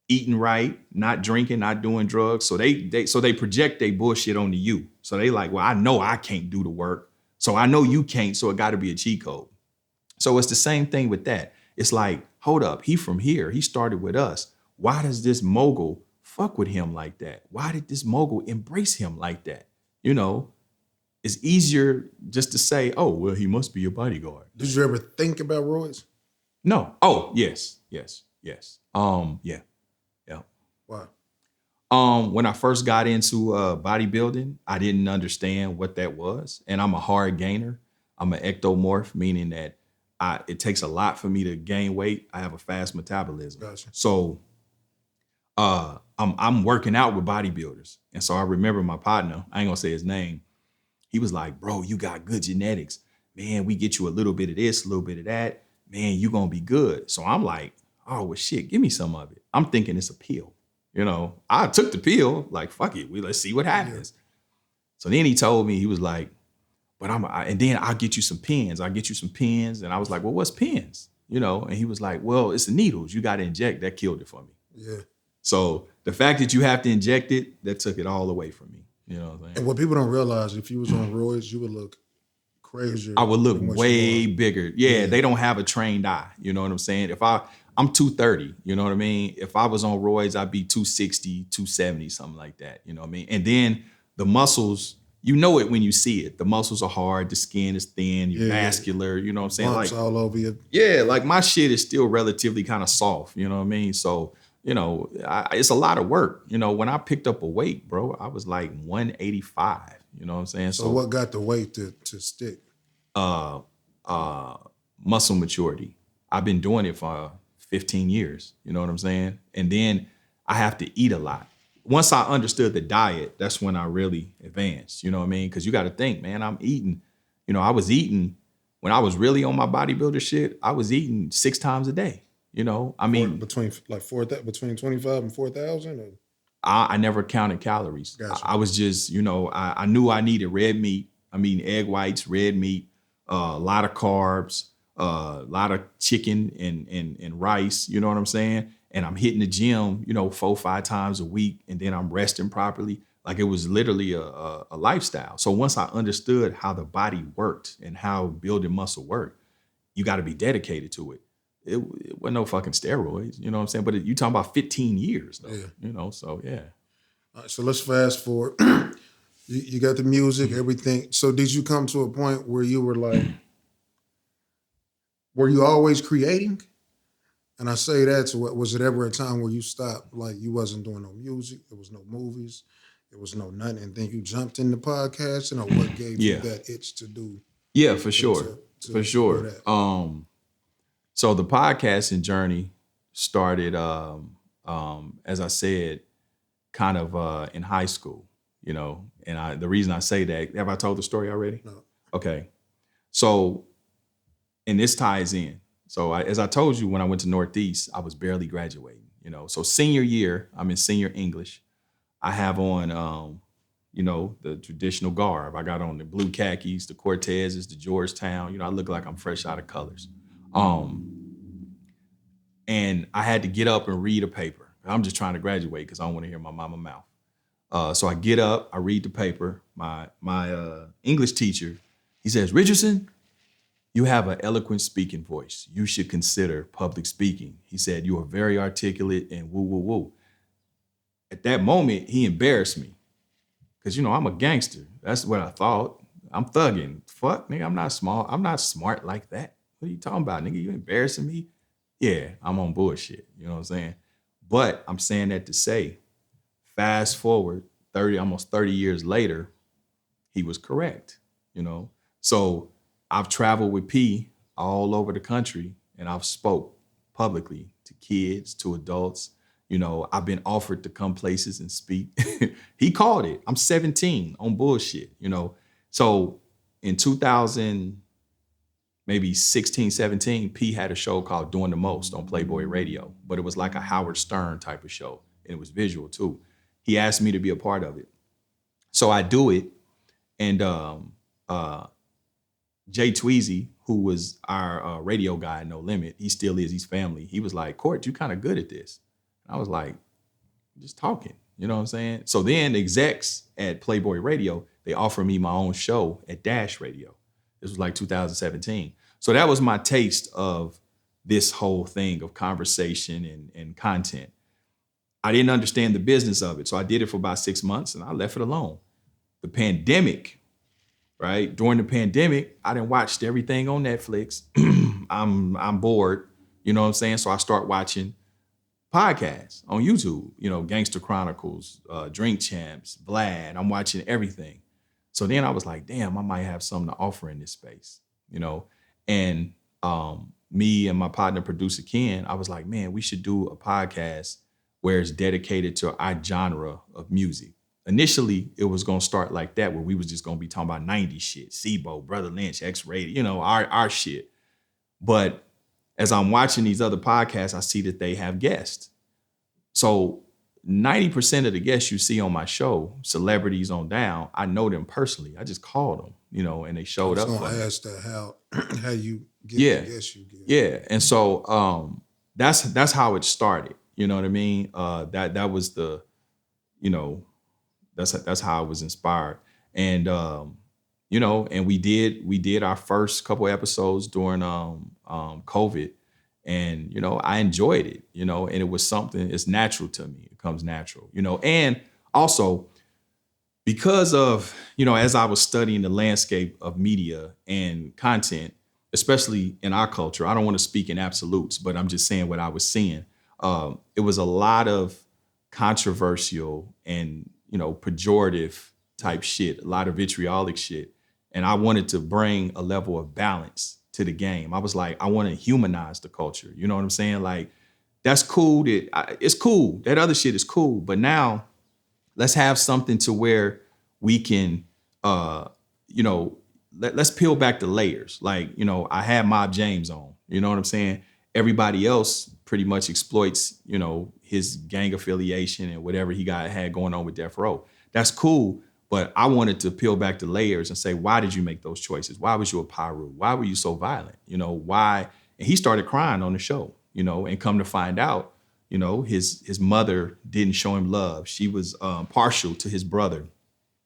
S2: eating right, not drinking, not doing drugs. So they project their bullshit onto you. So they like, well, I know I can't do the work. So I know you can't. So it got to be a cheat code. So it's the same thing with that. It's like, hold up, he from here. He started with us. Why does this mogul fuck with him like that? Why did this mogul embrace him like that? It's easier just to say, oh, well, he must be a bodyguard.
S1: Did you ever think about roids?
S2: No. Oh, yes. Yeah.
S1: Why?
S2: When I first got into bodybuilding, I didn't understand what that was. And I'm a hard gainer. I'm an ectomorph, meaning that it takes a lot for me to gain weight. I have a fast metabolism.
S1: Gotcha.
S2: So I'm working out with bodybuilders. And so I remember my partner, I ain't gonna say his name. He was like, bro, you got good genetics. Man, we get you a little bit of this, a little bit of that. Man, you gonna be good. So I'm like, oh, well, shit, give me some of it. I'm thinking it's a pill. You know, I took the pill, like, fuck it, let's see what happens. So then he told me, he was like, but and then I'll get you some pens. I'll get you some pens. And I was like, well, what's pens? You know, and he was like, well, it's the needles. You got to inject. That killed it for me.
S1: Yeah.
S2: So the fact that you have to inject it, that took it all away from me. You know what I'm saying?
S1: And what people don't realize, if you was on roids, you would look crazier.
S2: I would look way bigger. Yeah, they don't have a trained eye. You know what I'm saying? I'm 230, you know what I mean? If I was on roids, I'd be 260, 270, something like that. You know what I mean? And then the muscles, you know it when you see it. The muscles are hard, the skin is thin, you're vascular, you know what I'm saying?
S1: Bumps all over you.
S2: Yeah, like my shit is still relatively kind of soft, you know what I mean? So, you know, it's a lot of work. You know, when I picked up a weight, bro, I was like 185, you know what I'm saying?
S1: So what got the weight to stick?
S2: Muscle maturity. I've been doing it for 15 years, you know what I'm saying? And then I have to eat a lot. Once I understood the diet, that's when I really advanced, you know what I mean? Because you got to think, man, I'm eating, you know, I was eating, when I was really on my bodybuilder shit, I was eating 6 times a day, you know? I mean,
S1: between 25 and 4,000?
S2: I never counted calories.
S1: Gotcha.
S2: I was just, you know, I knew I needed red meat. I mean, egg whites, red meat, a lot of carbs, a lot of chicken and rice, you know what I'm saying? And I'm hitting the gym, you know, 4-5 times a week, and then I'm resting properly. Like it was literally a lifestyle. So once I understood how the body worked and how building muscle worked, you got to be dedicated to it. It wasn't no fucking steroids, you know what I'm saying? But you talking about 15 years though, you know, so yeah.
S1: All right, so let's fast forward. You got the music, everything. So did you come to a point where you were like, were you always creating? And I say that to what, was it ever a time where you stopped, like you wasn't doing no music, there was no movies, there was no nothing, and then you jumped into podcasting, or what gave you that itch to do?
S2: Yeah, for sure. For sure. So the podcasting journey started, as I said, kind of in high school, you know, and the reason I say that, have I told the story already?
S1: No.
S2: Okay. So, and this ties in. So as I told you, when I went to Northeast, I was barely graduating, you know. So senior year, I'm in senior English. I have on, you know, the traditional garb. I got on the blue khakis, the Cortezes, the Georgetown. You know, I look like I'm fresh out of colors. And I had to get up and read a paper. I'm just trying to graduate because I don't want to hear my mama mouth. So I get up, I read the paper. My English teacher, he says, Richardson, you have an eloquent speaking voice. You should consider public speaking. He said, you are very articulate and woo, woo, woo. At that moment, he embarrassed me because, you know, I'm a gangster. That's what I thought. I'm thugging. Fuck, nigga, I'm not small. I'm not smart like that. What are you talking about, nigga? You embarrassing me? Yeah, I'm on bullshit. You know what I'm saying? But I'm saying that to say, fast forward almost 30 years later, he was correct, you know? So I've traveled with P all over the country, and I've spoke publicly to kids, to adults. You know, I've been offered to come places and speak. He called it. I'm 17 on bullshit, you know? So in 2000, maybe 16, 17, P had a show called Doing the Most on Playboy Radio, but it was like a Howard Stern type of show, and it was visual too. He asked me to be a part of it. So I do it, and Jay Tweezy, who was our radio guy at No Limit, he still is, he's family. He was like, Court, you kind of good at this. And I was like, just talking, you know what I'm saying? So then the execs at Playboy Radio, they offered me my own show at Dash Radio. This was like 2017. So that was my taste of this whole thing of conversation and content. I didn't understand the business of it. So I did it for about 6 months and I left it alone. The pandemic, right? During the pandemic, I done watched everything on Netflix. I'm bored, you know what I'm saying? So I start watching podcasts on YouTube, you know, Gangster Chronicles, Drink Champs, Vlad. I'm watching everything. So then I was like, damn, I might have something to offer in this space, you know? And me and my partner, producer Ken, I was like, man, we should do a podcast where it's dedicated to our genre of music. Initially, it was gonna start like that, where we was just gonna be talking about 90s shit, SIBO, Brother Lynch, X-Rated, you know, our shit. But as I'm watching these other podcasts, I see that they have guests. So 90% of the guests you see on my show, celebrities on down, I know them personally. I just called them, and they
S1: I
S2: showed
S1: was
S2: up for
S1: gonna
S2: me.
S1: ask that how you get the
S2: Yeah,
S1: guess you get.
S2: yeah. And so that's how it started. You know what I mean? That was the, you know, that's how I was inspired. And and we did our first couple episodes during COVID, and I enjoyed it, and it was something. It's natural to me. It comes natural, and also because of, as I was studying the landscape of media and content, especially in our culture. I don't want to speak in absolutes, but I'm just saying what I was seeing. It was a lot of controversial and pejorative type shit, a lot of vitriolic shit, and I wanted to bring a level of balance to the game. I was like, I want to humanize the culture. You know what I'm saying? Like, that's cool. It's cool. That other shit is cool, but now let's have something to where we can you know let's peel back the layers. Like, I had Mob James on, you know what I'm saying? Everybody else pretty much exploits, his gang affiliation and whatever he had going on with Death Row. That's cool, but I wanted to peel back the layers and say, why did you make those choices? Why was you a Pyru? Why were you so violent? Why? And he started crying on the show, and come to find out, his mother didn't show him love. She was partial to his brother.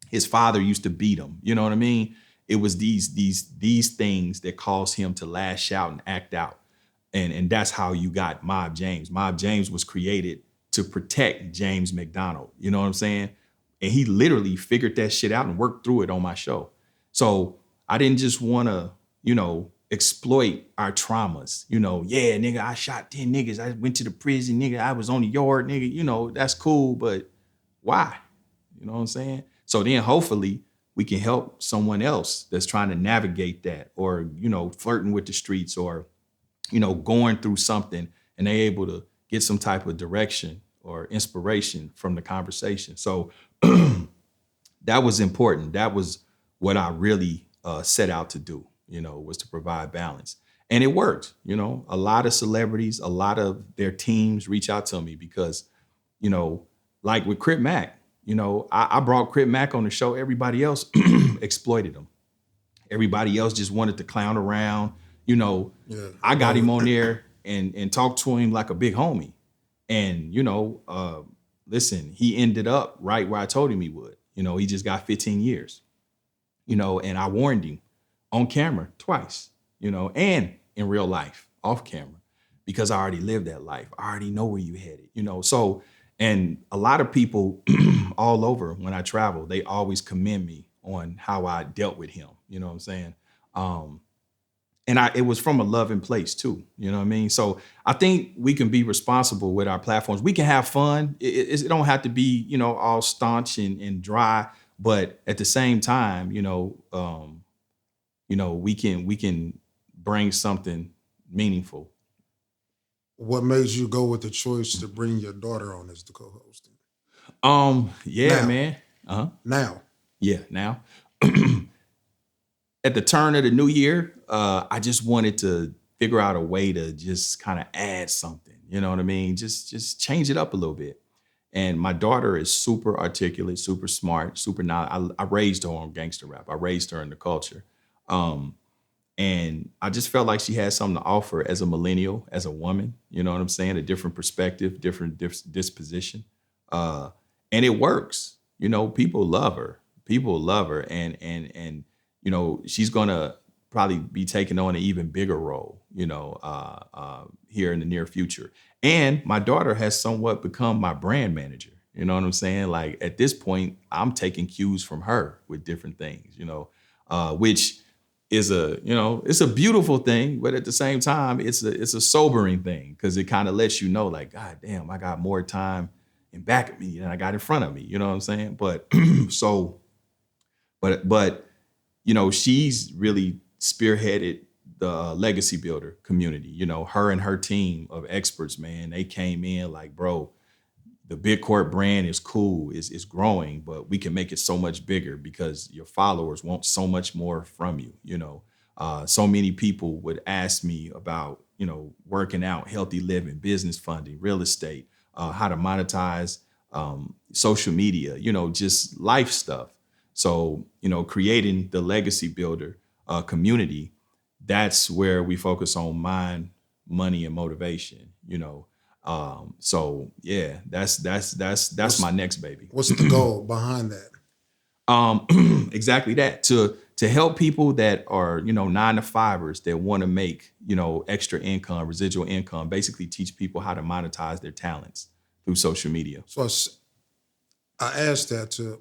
S2: His father used to beat him. You know what I mean? It was these things that caused him to lash out and act out. And that's how you got Mob James. Mob James was created to protect James McDonald. You know what I'm saying? And he literally figured that shit out and worked through it on my show. So I didn't just want to, exploit our traumas. Yeah, nigga, I shot 10 niggas. I went to the prison, nigga. I was on the yard, nigga. That's cool, but why? You know what I'm saying? So then hopefully we can help someone else that's trying to navigate that, or, flirting with the streets, or, going through something, and they able to get some type of direction or inspiration from the conversation. So that was important. That was what I really set out to do, was to provide balance. And it worked. A lot of celebrities, a lot of their teams reach out to me because, you know, like with Crip Mac, I brought Crip Mac on the show. Everybody else exploited him. Everybody else just wanted to clown around.
S1: Yeah.
S2: I got him on there and talked to him like a big homie. And, listen, he ended up right where I told him he would. He just got 15 years, and I warned him on camera twice, and in real life, off camera, because I already lived that life. I already know where you headed, So, and a lot of people all over when I travel, they always commend me on how I dealt with him. You know what I'm saying? And it was from a loving place too. You know what I mean? So I think we can be responsible with our platforms. We can have fun. It don't have to be, all staunch and dry. But at the same time, we can bring something meaningful.
S1: What made you go with the choice to bring your daughter on as the co-host?
S2: Yeah,
S1: Now,
S2: man. Uh-huh.
S1: now,
S2: Yeah, now. At the turn of the new year, I just wanted to figure out a way to just kind of add something. You know what I mean? Just change it up a little bit. And my daughter is super articulate, super smart, super not. I raised her on gangster rap. I raised her in the culture. And I just felt like she had something to offer as a millennial, as a woman. You know what I'm saying? A different perspective, different disposition. And it works. People love her. People love her. And she's gonna probably be taking on an even bigger role, here in the near future. And my daughter has somewhat become my brand manager. You know what I'm saying? Like, at this point, I'm taking cues from her with different things, which is it's a beautiful thing, but at the same time, it's a sobering thing, because it kind of lets you know, like, God damn, I got more time in back of me than I got in front of me. You know what I'm saying? But so, but she's really spearheaded the legacy builder community. Her and her team of experts, man, they came in like, bro, the Big Court brand is cool, is growing, but we can make it so much bigger because your followers want so much more from you. So many people would ask me about, working out, healthy living, business funding, real estate, how to monetize social media, just life stuff. So, creating the legacy builder community, that's where we focus on mind, money, and motivation. So yeah, that's my next baby.
S1: What's the goal behind that?
S2: Exactly that, to help people that are 9 to 5ers that want to make extra income, residual income, basically teach people how to monetize their talents through social media.
S1: So I asked that to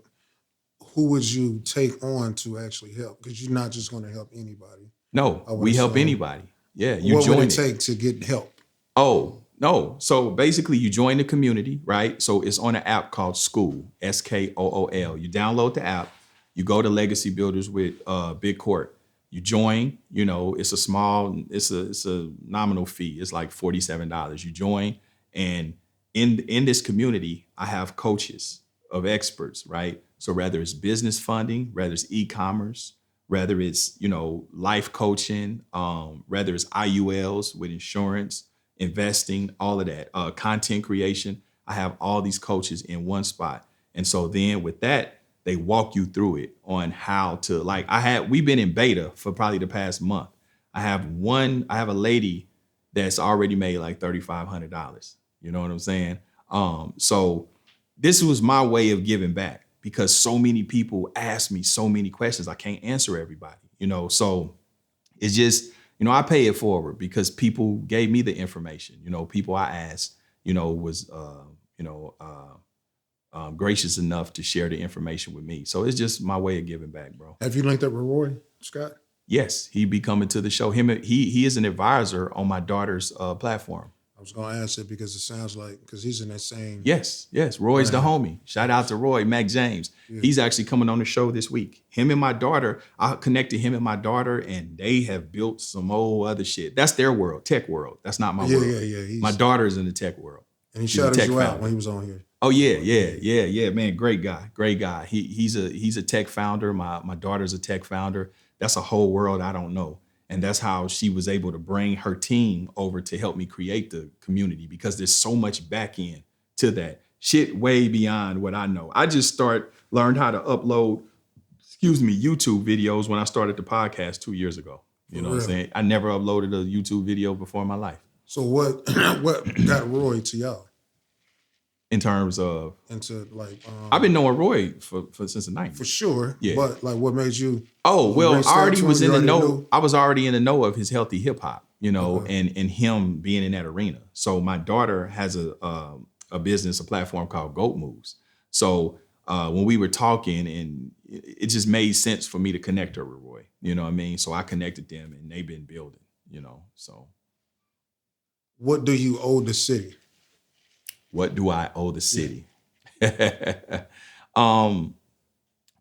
S1: who would you take on to actually help? Because you're not just going to help anybody.
S2: No,
S1: I would
S2: we help
S1: assume.
S2: anybody. Yeah, you
S1: What would
S2: join
S1: it take to get help?
S2: Oh, no. So basically, you join the community, right? So it's on an app called School, Skool. You download the app, you go to Legacy Builders with Big Court. You join, it's it's a nominal fee. It's like $47. You join, and in this community, I have coaches of experts, right? So whether it's business funding, whether it's e-commerce, whether it's life coaching, whether it's IULs with insurance, investing, all of that, content creation. I have all these coaches in one spot, and so then with that, they walk you through it on how to we've been in beta for probably the past month. I have a lady that's already made like $3,500. You know what I'm saying? So this was my way of giving back because so many people ask me so many questions. I can't answer everybody, so it's just, I pay it forward because people gave me the information. People I asked, was, gracious enough to share the information with me. So it's just my way of giving back, bro.
S1: Have you linked up with Roy Scott?
S2: Yes, he be coming to the show. He is an advisor on my daughter's platform.
S1: I was going to ask it because it sounds like, because he's in that same.
S2: Yes. Roy's the homie. Shout out to Roy, Mac James. Yeah. He's actually coming on the show this week. Him and my daughter, I connected him and my daughter, and they have built some old other shit. That's their world, tech world. That's not my world.
S1: Yeah.
S2: My daughter's in the tech world.
S1: And he shouted you out when he was on here.
S2: Oh yeah, man, great guy. He's a tech founder. My daughter's a tech founder. That's a whole world I don't know. And that's how she was able to bring her team over to help me create the community, because there's so much back end to that shit way beyond what I know. I just learned how to upload, YouTube videos when I started the podcast 2 years ago. You know what I'm saying? I never uploaded a YouTube video before in my life.
S1: So what got Roy to y'all?
S2: In terms of
S1: I've
S2: been knowing Roy for since the 90s.
S1: For sure.
S2: Yeah.
S1: But what made you?
S2: Oh, well, I already was in the know. I was already in the know of his healthy hip hop, and him being in that arena. So my daughter has a business, a platform called Goat Moves. So when we were talking, and it just made sense for me to connect her with Roy. You know what I mean? So I connected them, and they've been building. So.
S1: What do you owe the city?
S2: What do I owe the city?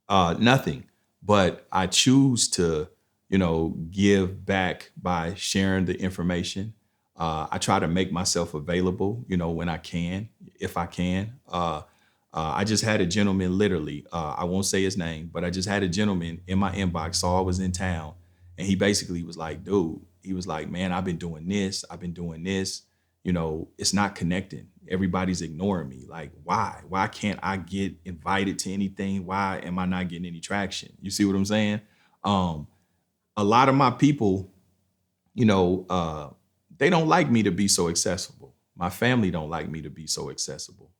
S2: Nothing. But I choose to, give back by sharing the information. I try to make myself available, when I can, if I can. I just had a gentleman, literally, I won't say his name, but I just had a gentleman in my inbox, saw I was in town, and he basically was like, dude, he was like, man, I've been doing this. It's not connecting. Everybody's ignoring me. Like, why? Why can't I get invited to anything? Why am I not getting any traction? You see what I'm saying? A lot of my people, they don't like me to be so accessible. My family don't like me to be so accessible.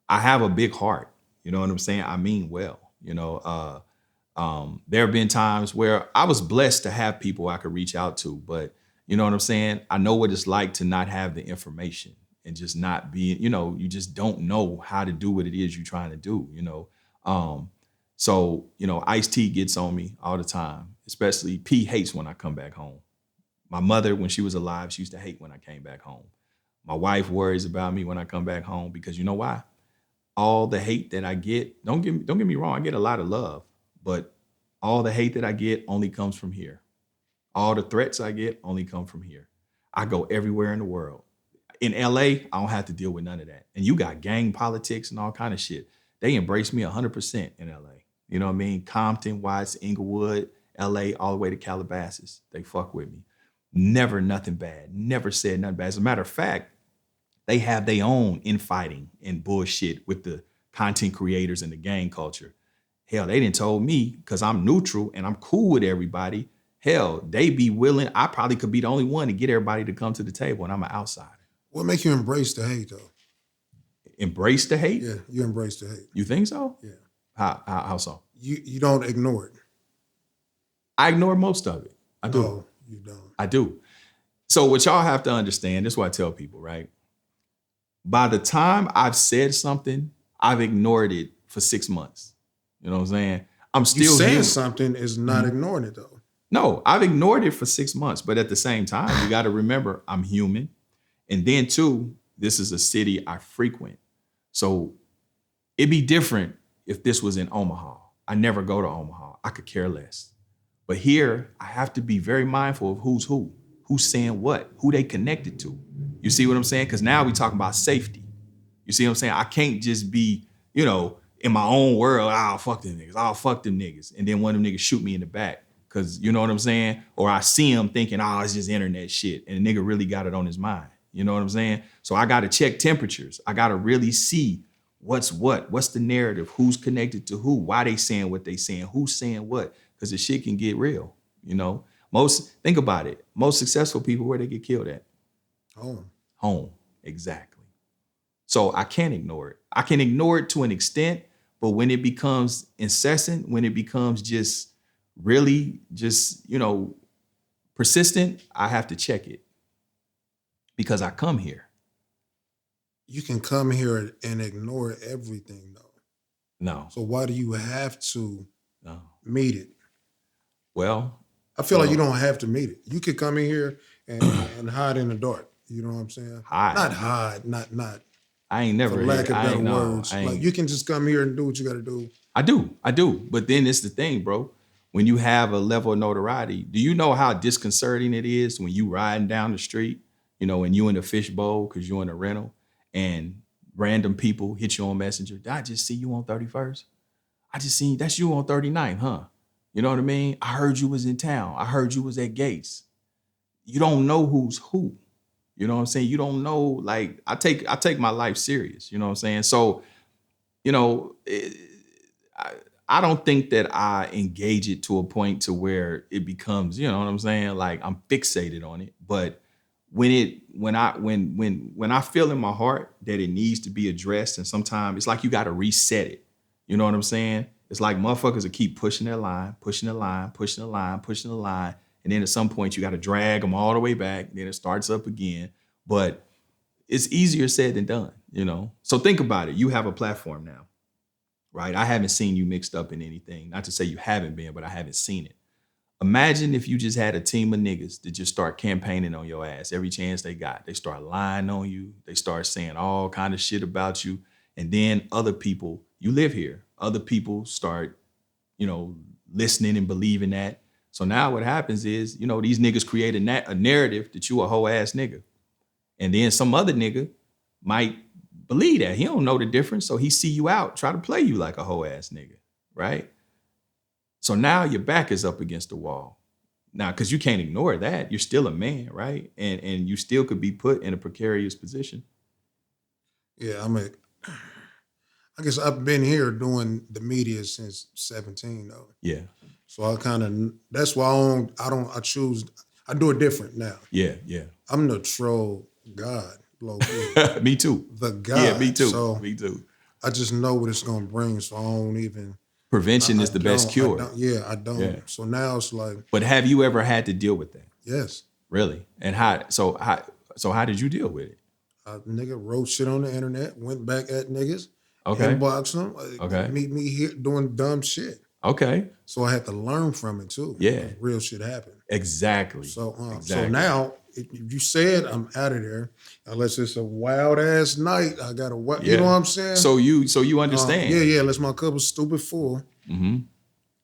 S2: I have a big heart. You know what I'm saying? I mean well. There have been times where I was blessed to have people I could reach out to, but you know what I'm saying? I know what it's like to not have the information and just not be, you just don't know how to do what it is you're trying to do, So, Ice-T gets on me all the time, especially P hates when I come back home. My mother, when she was alive, she used to hate when I came back home. My wife worries about me when I come back home because you know why? All the hate that I get, don't get me wrong, I get a lot of love, but all the hate that I get only comes from here. All the threats I get only come from here. I go everywhere in the world. In LA, I don't have to deal with none of that. And you got gang politics and all kind of shit. They embrace me 100% in LA. You know what I mean? Compton, Watts, Inglewood, LA, all the way to Calabasas. They fuck with me. Never nothing bad. Never said nothing bad. As a matter of fact, They have their own infighting and bullshit with the content creators and the gang culture. Hell, they didn't told me because I'm neutral and I'm cool with everybody. Hell, they be willing. I probably could be the only one to get everybody to come to the table, and I'm an outsider.
S1: What make you embrace the hate though?
S2: Embrace the hate?
S1: Yeah, you embrace the hate.
S2: You think so?
S1: Yeah.
S2: How so?
S1: You don't ignore it.
S2: I ignore most of it. I do.
S1: No, you don't.
S2: I do. So what y'all have to understand, this is what I tell people, right? By the time I've said something, I've ignored it for 6 months. You know what I'm saying? I'm still
S1: you saying
S2: human.
S1: something is not ignoring it though.
S2: No, I've ignored it for 6 months. But at the same time, you got to remember I'm human. And then too, this is a city I frequent. So it'd be different if this was in Omaha. I never go to Omaha. I could care less. But here, I have to be very mindful of who's saying what, who they connected to. You see what I'm saying? Because now we talking about safety. You see what I'm saying? I can't just be, in my own world, fuck them niggas. And then one of them niggas shoot me in the back. Because you know what I'm saying? Or I see him thinking, it's just internet shit. And the nigga really got it on his mind. You know what I'm saying? So I got to check temperatures. I got to really see what's the narrative, who's connected to who, why they saying what they saying, who's saying what, because the shit can get real, Think about it. Most successful people, where they get killed at? Home, exactly. So I can't ignore it. I can ignore it to an extent, but when it becomes incessant, when it becomes just really persistent, I have to check it because I come here.
S1: You can come here and ignore everything though.
S2: No.
S1: So why do you have to meet it?
S2: Well,
S1: I feel like you don't have to meet it. You could come in here and hide in the dark. You know what I'm saying?
S2: Hide.
S1: Not hide, not.
S2: I ain't never.
S1: For lack of better words, like you can just come here and do what you got to do.
S2: I do. But then it's the thing, bro. When you have a level of notoriety, do you know how disconcerting it is when you riding down the street, when you in the fishbowl because you in a rental and random people hit you on Messenger? Did I just see you on 31st? I just seen that's you on 39th, huh? You know what I mean? I heard you was in town. I heard you was at Gates. You don't know who's who. You know what I'm saying? You don't know, like, I take my life serious. You know what I'm saying? So, I don't think that I engage it to a point to where it becomes, you know what I'm saying? Like I'm fixated on it. But when I feel in my heart that it needs to be addressed, and sometimes it's like you got to reset it. You know what I'm saying? It's like motherfuckers will keep pushing their line, pushing the line. And then at some point you got to drag them all the way back. Then it starts up again. But it's easier said than done, So think about it. You have a platform now, right? I haven't seen you mixed up in anything. Not to say you haven't been, but I haven't seen it. Imagine if you just had a team of niggas that just start campaigning on your ass every chance they got. They start lying on you. They start saying all kind of shit about you. And then other people, you live here. Other people start, listening and believing that. So now what happens is, these niggas create a narrative that you a hoe ass nigga. And then some other nigga might believe that. He don't know the difference. So he see you out, try to play you like a hoe ass nigga, right? So now your back is up against the wall. Now, because you can't ignore that. You're still a man, right? And you still could be put in a precarious position.
S1: Yeah, I guess I've been here doing the media since 17 though.
S2: Yeah.
S1: So that's why I do it different now.
S2: Yeah.
S1: I'm the troll god.
S2: Me too.
S1: The god.
S2: Yeah, me too.
S1: So
S2: me too.
S1: I just know what it's going to bring. So I don't even.
S2: Prevention is the best cure.
S1: I don't. Yeah. So now it's like.
S2: But have you ever had to deal with that?
S1: Yes.
S2: Really? And how did you deal with it?
S1: A nigga wrote shit on the internet, went back at niggas.
S2: Okay.
S1: Inbox them.
S2: Okay.
S1: Meet me here doing dumb shit.
S2: Okay.
S1: So I had to learn from it too.
S2: Yeah.
S1: Real shit happened.
S2: Exactly.
S1: So now, if you said I'm out of there, unless it's a wild ass night, I got to you know what I'm saying?
S2: So you understand.
S1: Yeah, unless my cup was stupid full.
S2: Mm-hmm.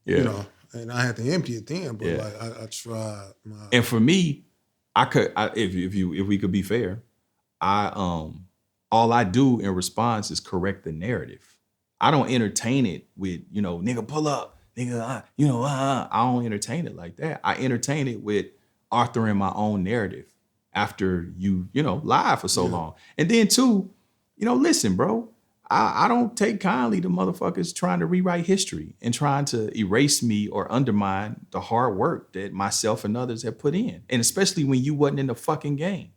S2: Yeah.
S1: And I had to empty it then, but I tried.
S2: And for me, if we could be fair, all I do in response is correct the narrative. I don't entertain it with, nigga, pull up, nigga, I don't entertain it like that. I entertain it with authoring my own narrative after you know, live for so long. And then two, you know, listen, bro, I don't take kindly to motherfuckers trying to rewrite history and trying to erase me or undermine the hard work that myself and others have put in. And especially when you wasn't in the fucking game.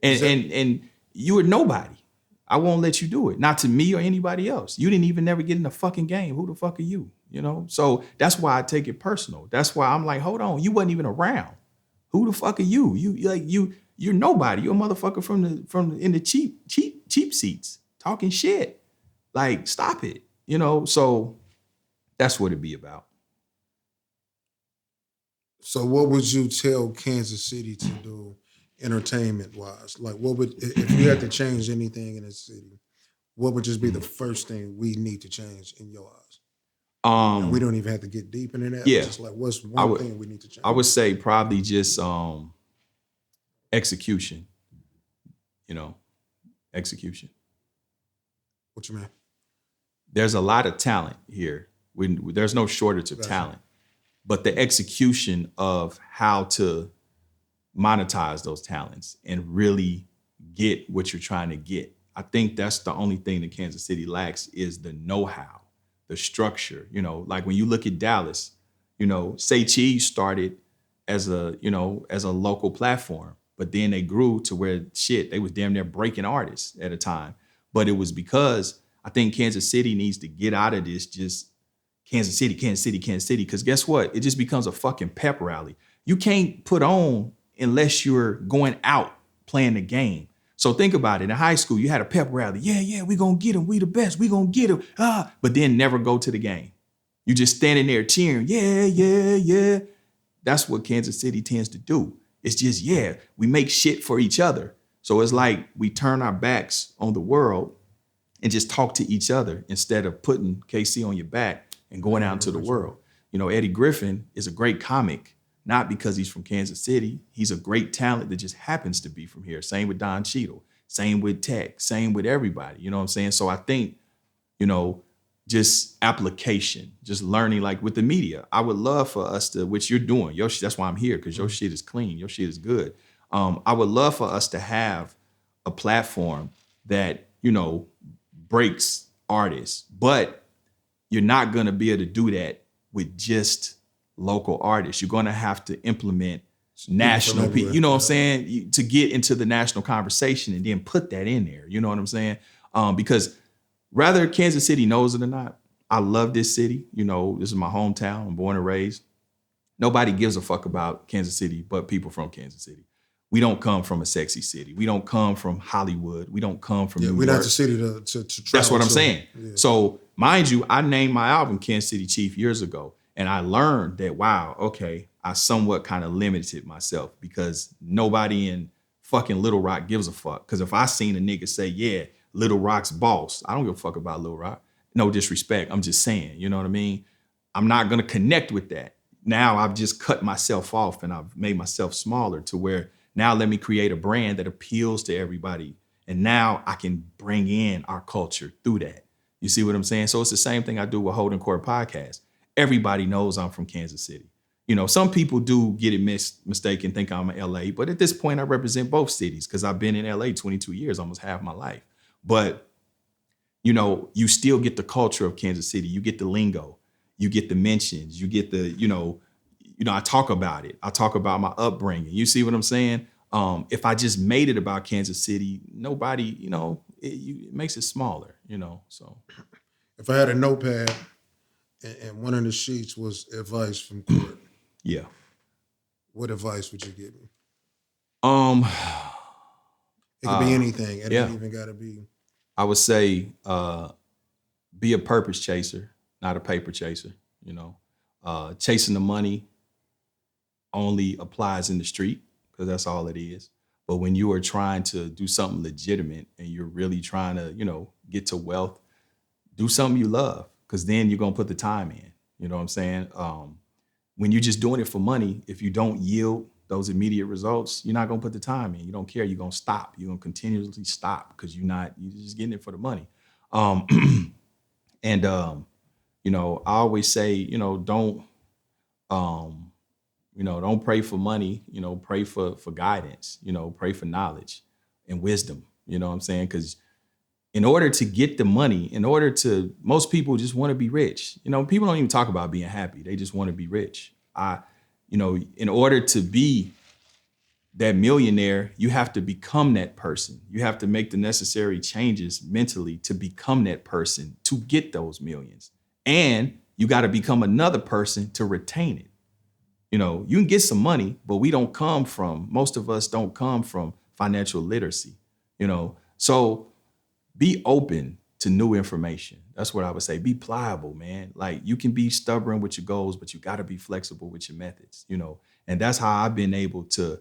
S2: And you were nobody. I won't let you do it. Not to me or anybody else. You didn't even never get in the fucking game. Who the fuck are you? You know? So that's why I take it personal. That's why I'm like, hold on, you wasn't even around. Who the fuck are you? You're nobody. You're a motherfucker from in the cheap seats talking shit. Like, stop it. You know, so that's what it be about.
S1: So what would you tell Kansas City to do entertainment wise? Like what would if you had to change anything in the city, what would just be the first thing we need to change in your eyes? And we don't even have to get deep into that.
S2: Yeah.
S1: Just like what's one thing we need to change?
S2: I would say probably just execution. You know, execution.
S1: What you mean?
S2: There's a lot of talent here. There's no shortage of talent, but the execution of how to monetize those talents and really get what you're trying to get. I think that's the only thing that Kansas City lacks is the know-how, the structure. You know, like when you look at Dallas, you know, Say Cheese started as a local platform, but then they grew to where they was damn near breaking artists at a time. But it was because I think Kansas City needs to get out of this just Kansas City, Kansas City, Kansas City. Because guess what? It just becomes a fucking pep rally. You can't put on unless you're going out playing the game. So think about it. In high school, you had a pep rally. Yeah, we gonna get them. We the best. We gonna get them. But then never go to the game. You just standing there cheering. Yeah. That's what Kansas City tends to do. It's just, we make shit for each other. So it's like we turn our backs on the world and just talk to each other instead of putting KC on your back and going out into the world. You know, Eddie Griffin is a great comic, not because he's from Kansas City. He's a great talent that just happens to be from here. Same with Don Cheadle. Same with Tech. Same with everybody. You know what I'm saying? So I think, you know, just application, just learning, like with the media. I would love for us to, which you're doing. That's why I'm here, because your shit is clean. Your shit is good. I would love for us to have a platform that, you know, breaks artists, but you're not going to be able to do that with just local artists. You're going to have to implement national people, you know what I'm saying, to get into the national conversation and then put that in there. You know what I'm saying? Because whether Kansas City knows it or not, I love this city. You know, this is my hometown. I'm born and raised. Nobody gives a fuck about Kansas City but people from Kansas City. We don't come from a sexy city. We don't come from Hollywood. We don't come from New York.
S1: We're not the city to travel.
S2: That's what I'm saying. Yeah. So mind you, I named my album Kansas City Chief years ago. And I learned that, wow, okay, I somewhat kind of limited myself because nobody in fucking Little Rock gives a fuck. Because if I seen a nigga say, yeah, Little Rock's boss, I don't give a fuck about Little Rock. No disrespect. I'm just saying, you know what I mean? I'm not going to connect with that. Now I've just cut myself off and I've made myself smaller to where now let me create a brand that appeals to everybody. And now I can bring in our culture through that. You see what I'm saying? So it's the same thing I do with Holding Court Podcast. Everybody knows I'm from Kansas City. You know, some people do get it mistaken, think I'm in LA, but at this point I represent both cities because I've been in LA 22 years, almost half my life. But, you know, you still get the culture of Kansas City. You get the lingo, you get the mentions, you get the, you know, I talk about it. I talk about my upbringing. You see what I'm saying? If I just made it about Kansas City, nobody, you know, it makes it smaller, you know, so.
S1: If I had a notepad and one of the sheets was advice from court.
S2: Yeah.
S1: What advice would you give me? It could be anything. It ain't even got to be.
S2: I would say be a purpose chaser, not a paper chaser, you know. Chasing the money only applies in the street because that's all it is. But when you are trying to do something legitimate and you're really trying to, you know, get to wealth, do something you love because then you're going to put the time in. You know what I'm saying? When you're just doing it for money, if you don't yield those immediate results, you're not going to put the time in. You don't care. You're going to stop. You're going to continuously stop because you're just getting it for the money. You know, I always say, you know, don't, Don't pray for money, pray for guidance, pray for knowledge and wisdom. You know what I'm saying? Because in order to get the money, most people just want to be rich. People don't even talk about being happy. They just want to be rich. In order to be that millionaire, you have to become that person. You have to make the necessary changes mentally to become that person to get those millions. And you got to become another person to retain it. You can get some money, but most of us don't come from financial literacy, So be open to new information. That's what I would say. Be pliable, man. Like, you can be stubborn with your goals, but you got to be flexible with your methods, And that's how I've been able to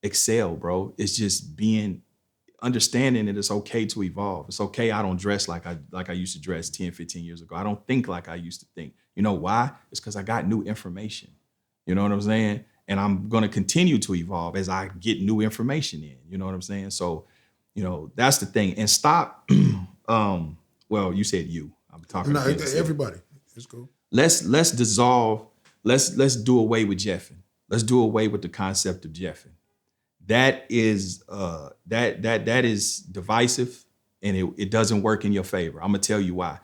S2: excel, bro. It's just understanding that it's okay to evolve. It's okay I don't dress like I used to dress 10, 15 years ago. I don't think like I used to think. You know why? It's because I got new information. You know what I'm saying? And I'm going to continue to evolve as I get new information in. You know what I'm saying? So, that's the thing. And stop. Well, you said you. I'm talking
S1: no,
S2: to
S1: everybody. It's cool.
S2: Let's dissolve. Let's do away with Jeffing. Let's do away with the concept of Jeffing. That is that is divisive, and it doesn't work in your favor. I'm gonna tell you why.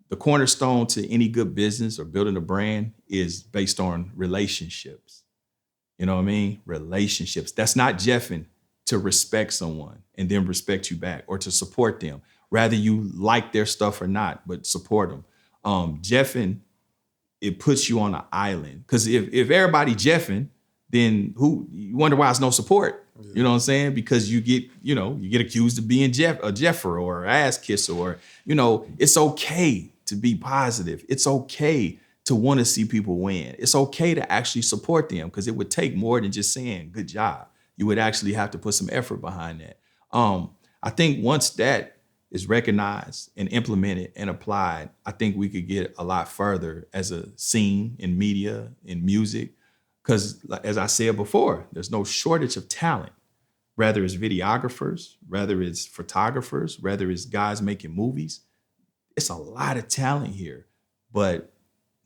S2: The cornerstone to any good business or building a brand is based on relationships. You know what I mean? Relationships. That's not Jeffing to respect someone and then respect you back, or to support them. Rather you like their stuff or not, but support them. Jeffing, it puts you on an island. Because if everybody Jeffing, then you wonder why there's no support. Yeah. You know what I'm saying? Because you get accused of being a Jeffer or ass kisser, or, it's okay to be positive. It's okay to want to see people win. It's okay to actually support them, because it would take more than just saying good job. You would actually have to put some effort behind that. I think once that is recognized and implemented and applied, I think we could get a lot further as a scene in media, in music. Because as I said before, there's no shortage of talent, whether it's videographers, whether it's photographers, whether it's guys making movies. It's a lot of talent here, but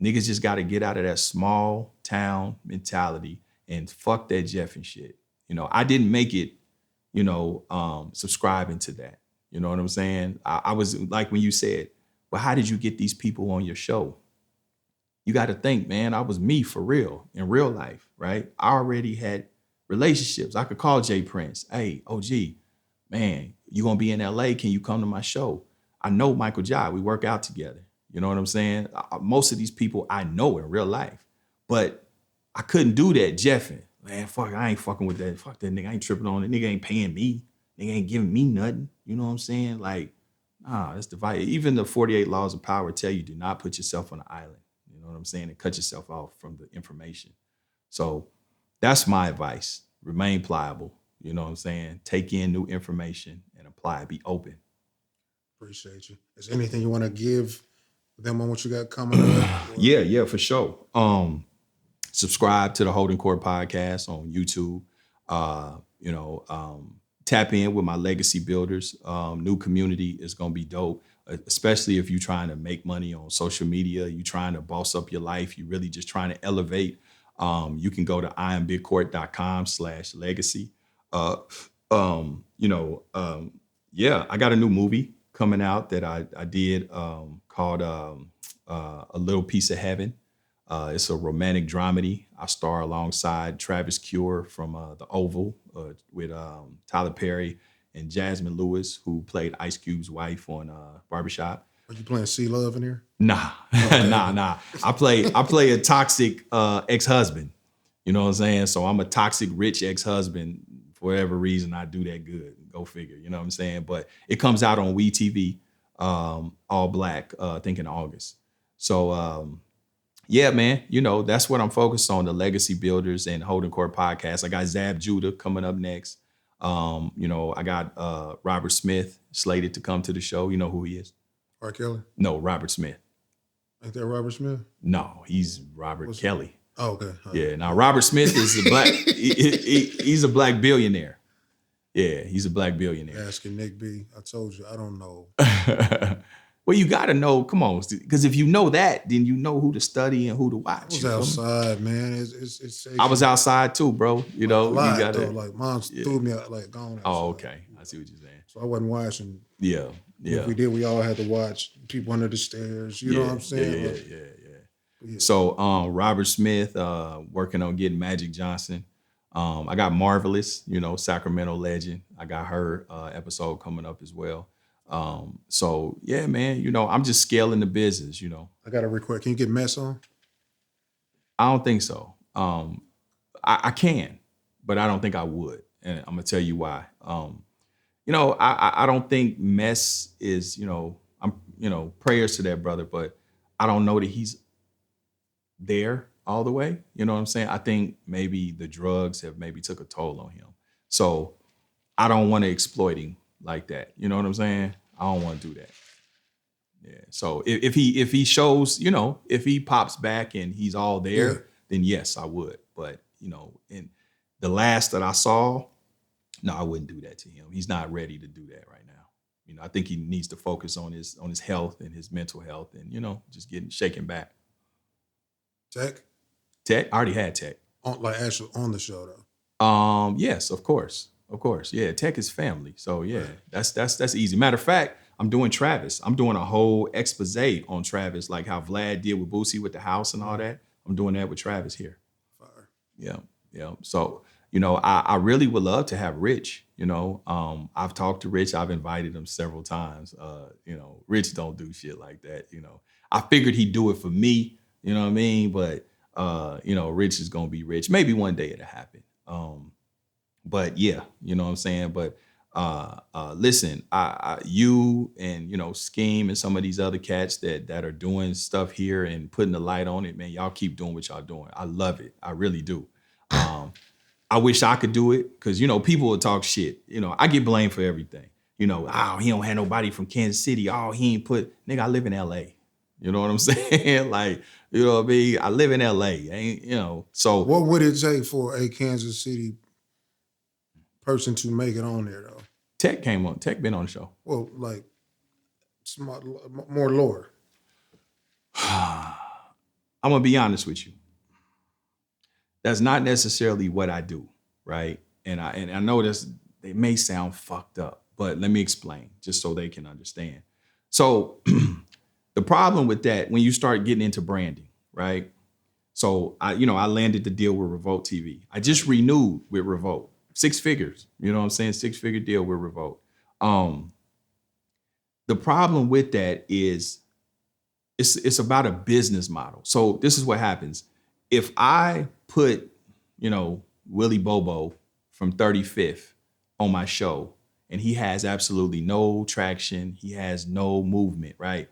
S2: niggas just got to get out of that small town mentality and fuck that Jeff and shit. I didn't make it, subscribing to that. You know what I'm saying? I was like, when you said, well, how did you get these people on your show? You got to think, man, I was me for real, in real life, right? I already had relationships. I could call Jay Prince. Hey, OG, man, you going to be in LA? Can you come to my show? I know Michael Jai. We work out together. You know what I'm saying? Most of these people I know in real life, but I couldn't do that Jeffing. Man, fuck, I ain't fucking with that. Fuck that nigga. I ain't tripping on it. Nigga ain't paying me. Nigga ain't giving me nothing. You know what I'm saying? Like, that's divided. Even the 48 laws of power tell you do not put yourself on an island. You know what I'm saying? And cut yourself off from the information. So that's my advice. Remain pliable. You know what I'm saying? Take in new information and apply it. Be open.
S1: Appreciate you. Is there anything you want to give them on what you got coming up?
S2: Yeah, for sure. Subscribe to the Holding Court podcast on YouTube. Tap in with my legacy builders. New community is going to be dope, especially if you're trying to make money on social media. You're trying to boss up your life. You're really just trying to elevate. You can go to iambigcourt.com/legacy. I got a new movie coming out that I did called A Little Piece of Heaven. It's a romantic dramedy. I star alongside Travis Cure from The Oval with Tyler Perry and Jasmine Lewis, who played Ice Cube's wife on Barbershop.
S1: Are you playing C-Love in here?
S2: Nah, okay. Nah. I play a toxic ex-husband. You know what I'm saying? So I'm a toxic rich ex-husband. For whatever reason, I do that good. Go figure. You know what I'm saying? But it comes out on WeTV, all black, I think in August. So yeah, man, that's what I'm focused on, the legacy builders and Holding Court podcast. I got Zab Judah coming up next. I got Robert Smith slated to come to the show. You know who he is?
S1: R. Kelly?
S2: No, Robert Smith.
S1: Ain't that Robert Smith?
S2: No, he's Robert Kelly.
S1: Oh, okay.
S2: Yeah, now Robert Smith is a black, he's a black billionaire. Yeah, he's a black billionaire.
S1: Asking Nick B. I told you, I don't know.
S2: Well, you got to know, come on, because if you know that, then you know who to study and who to watch.
S1: I was outside, man. It's
S2: I was outside too, bro. You know,
S1: a lot,
S2: you got to.
S1: Like, mom threw me out, like, gone outside.
S2: Oh, okay. I see what you're saying.
S1: So I wasn't watching.
S2: Yeah.
S1: If we did, we all had to watch people under the stairs. You know what I'm saying?
S2: Yeah. So Robert Smith, working on getting Magic Johnson. I got Marvelous, you know, Sacramento legend. I got her episode coming up as well. So yeah, man, you know, I'm just scaling the business, you know.
S1: I got a request. Can you get Mess on?
S2: I don't think so. I can, but I don't think I would. And I'm gonna tell you why. You know, I don't think Mess is, you know, prayers to that brother, but I don't know that he's there all the way. You know what I'm saying? I think maybe the drugs have maybe took a toll on him. So I don't want to exploit him like that. You know what I'm saying? I don't want to do that. Yeah. So if he shows, you know, if he pops back and he's all there, then yes, I would. But, you know, in the last that I saw, no, I wouldn't do that to him. He's not ready to do that right now. You know, I think he needs to focus on his health and his mental health and, you know, just getting shaken back.
S1: Tech?
S2: I already had Tech.
S1: Like actually on the show though.
S2: Yes, of course. Of course. Yeah, Tech is family. So yeah, that's easy. Matter of fact, I'm doing Travis. I'm doing a whole expose on Travis, like how Vlad did with Boosie with the house and all that. I'm doing that with Travis here.
S1: Fire.
S2: Yeah. So, you know, I really would love to have Rich, you know. I've talked to Rich. I've invited him several times. You know, Rich don't do shit like that, you know. I figured he'd do it for me, you know what I mean? But, you know, Rich is going to be rich. Maybe one day it'll happen. But yeah, you know what I'm saying? But listen, you and, you know, Scheme and some of these other cats that are doing stuff here and putting the light on it, man, y'all keep doing what y'all doing. I love it. I really do. I wish I could do it because, you know, people will talk shit. You know, I get blamed for everything. You know, oh, he don't have nobody from Kansas City. Oh, he ain't put, nigga, I live in LA. You know what I'm saying? Like, you know what I mean? I live in LA. Ain't, you know, so.
S1: What would it take for a Kansas City person to make it on there though?
S2: Tech came on. Tech been on the show.
S1: Well, like more lore.
S2: I'm gonna be honest with you. That's not necessarily what I do, right? And I know this. They may sound fucked up, but let me explain just so they can understand. So the problem with that, when you start getting into branding, right? So I landed the deal with Revolt TV. I just renewed with Revolt. 6 figures, you know what I'm saying? 6-figure deal with Revolt. The problem with that is it's about a business model. So this is what happens. If I put, you know, Willie Bobo from 35th on my show and he has absolutely no traction, he has no movement, right?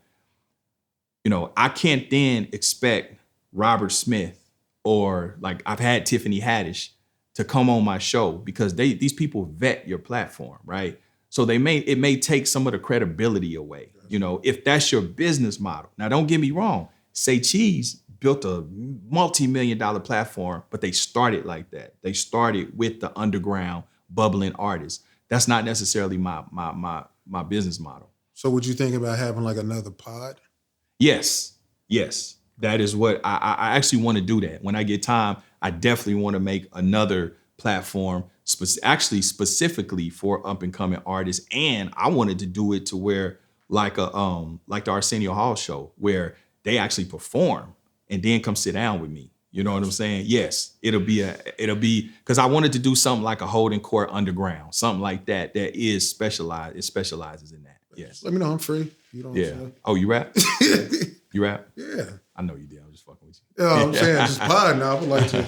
S2: You know, I can't then expect Robert Smith or like I've had Tiffany Haddish to come on my show because these people vet your platform, right? So it may take some of the credibility away, you know, if that's your business model. Now, don't get me wrong. Say Cheese built a multi-million-dollar platform, but they started like that. They started with the underground bubbling artists. That's not necessarily my business model.
S1: So would you think about having like another pod?
S2: Yes. That is what I actually want to do that. When I get time, I definitely want to make another platform specifically for up and coming artists. And I wanted to do it to where like the Arsenio Hall show where they actually perform and then come sit down with me. You know what I'm saying? Yes, it'll be because I wanted to do something like a Holding Court Underground, something like that is specialized. It specializes in that. Yes.
S1: Let me know. I'm free. You know what I'm saying?
S2: Oh, you rap? You rap?
S1: Yeah.
S2: I know you did. I'm just fucking with you.
S1: Yeah, I'm saying just pod now. I would like to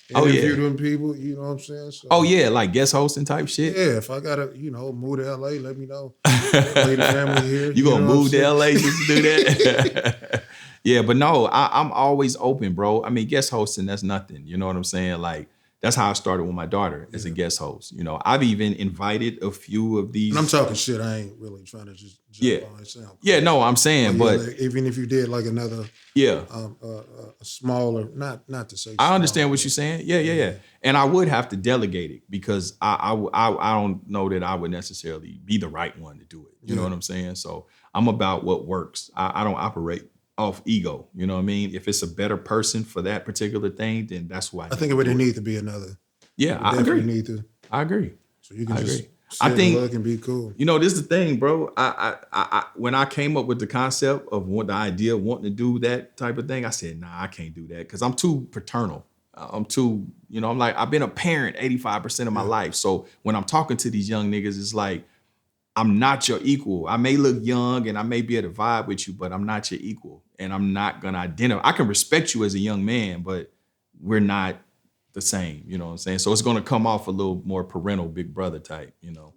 S1: interview them people. You know what I'm saying? So,
S2: like guest hosting type shit.
S1: Yeah, if I gotta, move to LA, let me know. Lay the family here.
S2: You gonna move to LA just to do that? Yeah, but no, I'm always open, bro. I mean, guest hosting, that's nothing. You know what I'm saying? Like That's how I started with my daughter as a guest host. You know, I've even invited a few of these.
S1: And I'm talking shit. I ain't really trying to just jump on it. Sound cool.
S2: Yeah, no, I'm saying, but
S1: like, even if you did like another, a smaller, not to say.
S2: I understand what you're saying. Yeah. And I would have to delegate it because I don't know that I would necessarily be the right one to do it. You know what I'm saying? So I'm about what works. I don't operate off ego. You know what I mean? If it's a better person for that particular thing, then that's why
S1: I think it would need to be another.
S2: Yeah, I agree.
S1: Need to.
S2: I agree.
S1: So you can just
S2: I think
S1: look and be cool.
S2: You know, this is the thing, bro. I when I came up with the concept of the idea of wanting to do that type of thing, I said, nah, I can't do that because I'm too paternal. I'm too, you know, I'm like, I've been a parent 85% of my life. So when I'm talking to these young niggas, it's like, I'm not your equal. I may look young and I may be able to vibe with you, but I'm not your equal. And I'm not gonna identify. I can respect you as a young man, but we're not the same, you know what I'm saying? So it's gonna come off a little more parental big brother type, you know.